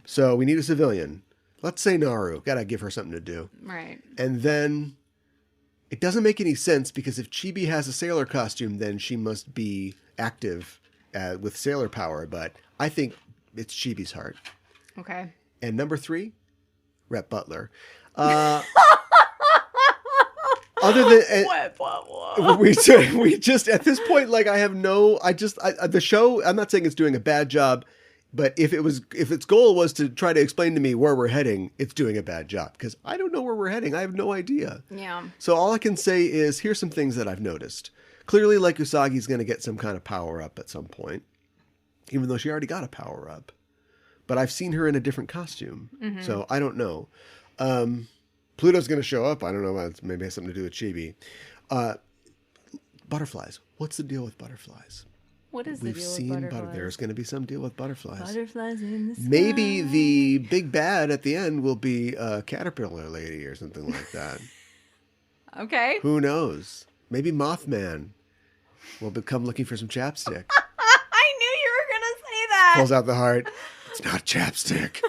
So we need a civilian. Let's say Naru. Gotta give her something to do. Right. And then it doesn't make any sense because if Chibi has a sailor costume, then she must be active with sailor power. But I think it's Chibi's heart. Okay. And number 3, Rhett Butler. Other than we just at this point, like, the show, I'm not saying it's doing a bad job, but if its goal was to try to explain to me where we're heading, it's doing a bad job because I don't know where we're heading. I have no idea. Yeah. So all I can say is here's some things that I've noticed. Clearly, like, Usagi's going to get some kind of power up at some point, even though she already got a power up. But I've seen her in a different costume, so I don't know. Pluto's going to show up. I don't know. Maybe it has something to do with Chibi. Butterflies. What's the deal with butterflies? What is the We've deal seen with butterflies? There's going to be some deal with butterflies. Butterflies in the sky. Maybe the big bad at the end will be a caterpillar lady or something like that. Okay. Who knows? Maybe Mothman will come looking for some chapstick. I knew you were going to say that. Pulls out the heart. It's not chapstick.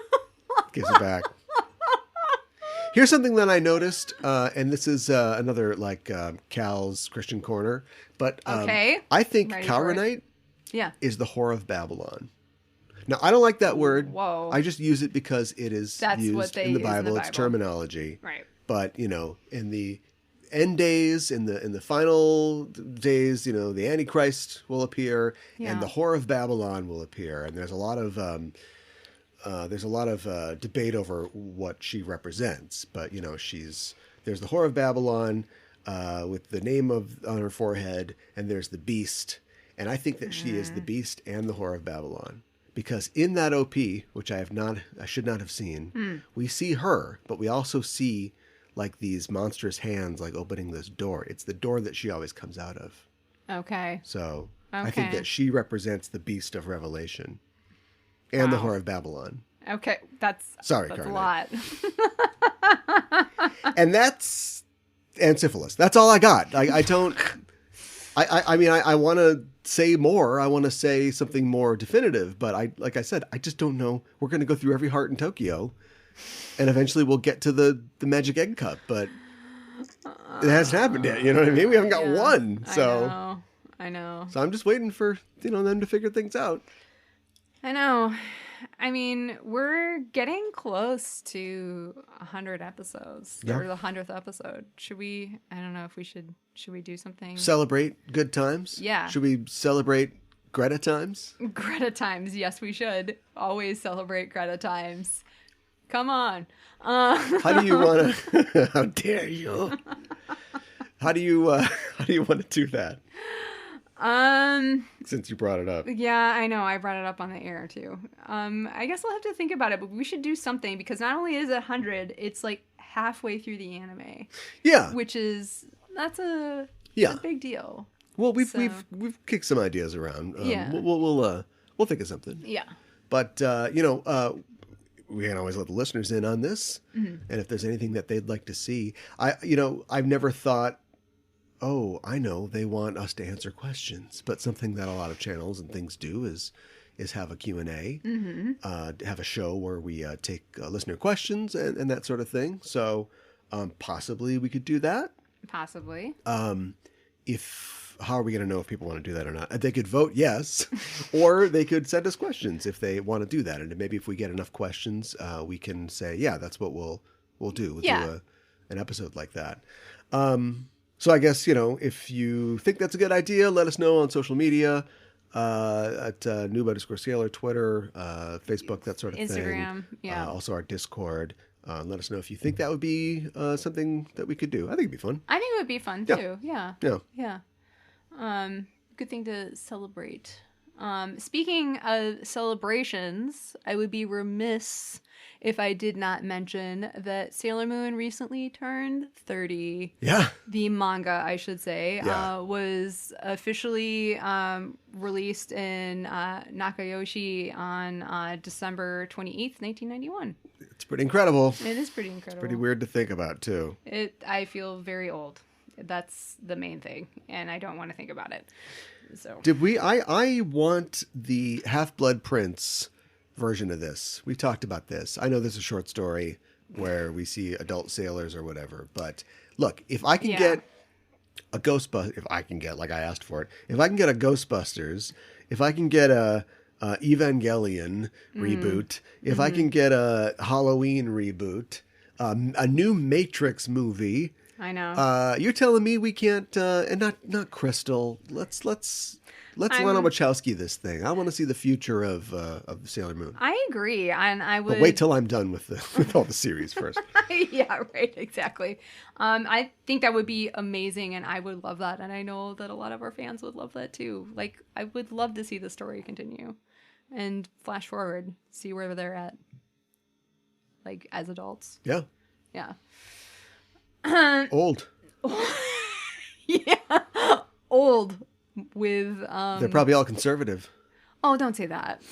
Gives it back. Here's something that I noticed, and this is another, like, Cal's Christian Corner. But okay. I think Ready Calranite Yeah. is the whore of Babylon. Now, I don't like that word. Whoa. I just use it because it is used in the Bible. It's terminology. Right. But, in the end days, in the final days, the Antichrist will appear, and the whore of Babylon will appear. And there's a lot of debate over what she represents. But, there's the whore of Babylon with the name on her forehead, and there's the beast. And I think that she is the beast and the whore of Babylon. Because in that OP, which I should not have seen, we see her, but we also see, like, these monstrous hands, like, opening this door. It's the door that she always comes out of. Okay. So I think that she represents the beast of Revelation and the whore of Babylon. Okay. That's a lot. And syphilis. That's all I got. I want to say more. I want to say something more definitive, but like I said, I just don't know. We're going to go through every heart in Tokyo, and eventually we'll get to the magic egg cup, but it hasn't happened yet. You know what I mean? We haven't got one. So I know. So I'm just waiting for, them to figure things out. I know. I mean, we're getting close to 100 episodes. Yeah. Or the 100th episode. Should we, I don't know if we should we do something? Celebrate good times? Yeah. Should we celebrate Greta times? Greta times. Yes, we should. Always celebrate Greta times. Come on. How do you want to? How dare you? How do you want to do that? Since you brought it up. Yeah, I know. I brought it up on the air too. I guess I'll have to think about it, but we should do something because not only is it 100, it's like halfway through the anime. Yeah. That's a big deal. Well, we've kicked some ideas around. Yeah. We'll think of something. Yeah. But we can always let the listeners in on this, and if there's anything that they'd like to see, I've never thought, oh, I know they want us to answer questions, but something that a lot of channels and things do is have a Q&A, have a show where we take listener questions and that sort of thing. So possibly we could do that. Possibly. How are we going to know if people want to do that or not? They could vote yes, or they could send us questions if they want to do that. And maybe if we get enough questions, we can say, yeah, that's what we'll do. We'll do an episode like that. So I guess, if you think that's a good idea, let us know on social media, at Noob_Scalar, Twitter, Facebook, that sort of Instagram, thing. yeah. Also our Discord. Let us know if you think that would be something that we could do. I think it'd be fun. I think it would be fun too. Yeah. Yeah. Good thing to celebrate. Speaking of celebrations, I would be remiss if I did not mention that Sailor Moon recently turned 30. Yeah. The manga, I should say, Yeah. was officially released in Nakayoshi on December 28th, 1991. It's pretty incredible. It is pretty incredible. Pretty weird to think about, too. I feel very old. That's the main thing, and I don't want to think about it. So I want the Half-Blood Prince version of this. We talked about this. I know there's a short story where we see adult sailors or whatever, but look, if I can get a like I asked for it, if I can get a Ghostbusters, if I can get a Evangelion reboot, if I can get a Halloween reboot, a new Matrix movie. I know. You're telling me we can't, and not Crystal. Let's Lana Wachowski this thing. I want to see the future of Sailor Moon. I agree, and I would. But wait till I'm done with all the series first. Yeah, right. Exactly. I think that would be amazing, and I would love that, and I know that a lot of our fans would love that too. Like, I would love to see the story continue, and flash forward, see where they're at, like as adults. Yeah. Yeah. Old. Yeah. Old with They're probably all conservative. Oh, don't say that.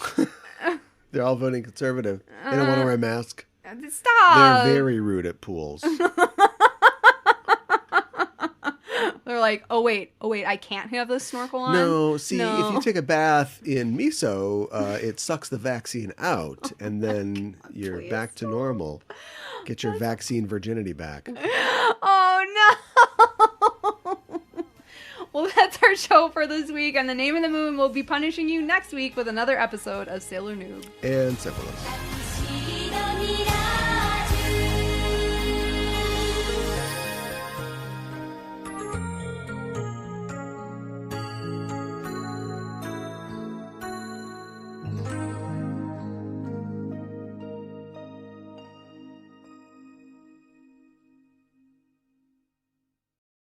They're all voting conservative. They don't want to wear a mask. Stop. They're very rude at pools. They're like, oh wait, I can't have this snorkel on? No, see, if you take a bath in miso, it sucks the vaccine out, and then you're back to normal. Get your vaccine virginity back. Oh no! Well, that's our show for this week, and the Name of the Moon will be punishing you next week with another episode of Sailor Noob. And syphilis.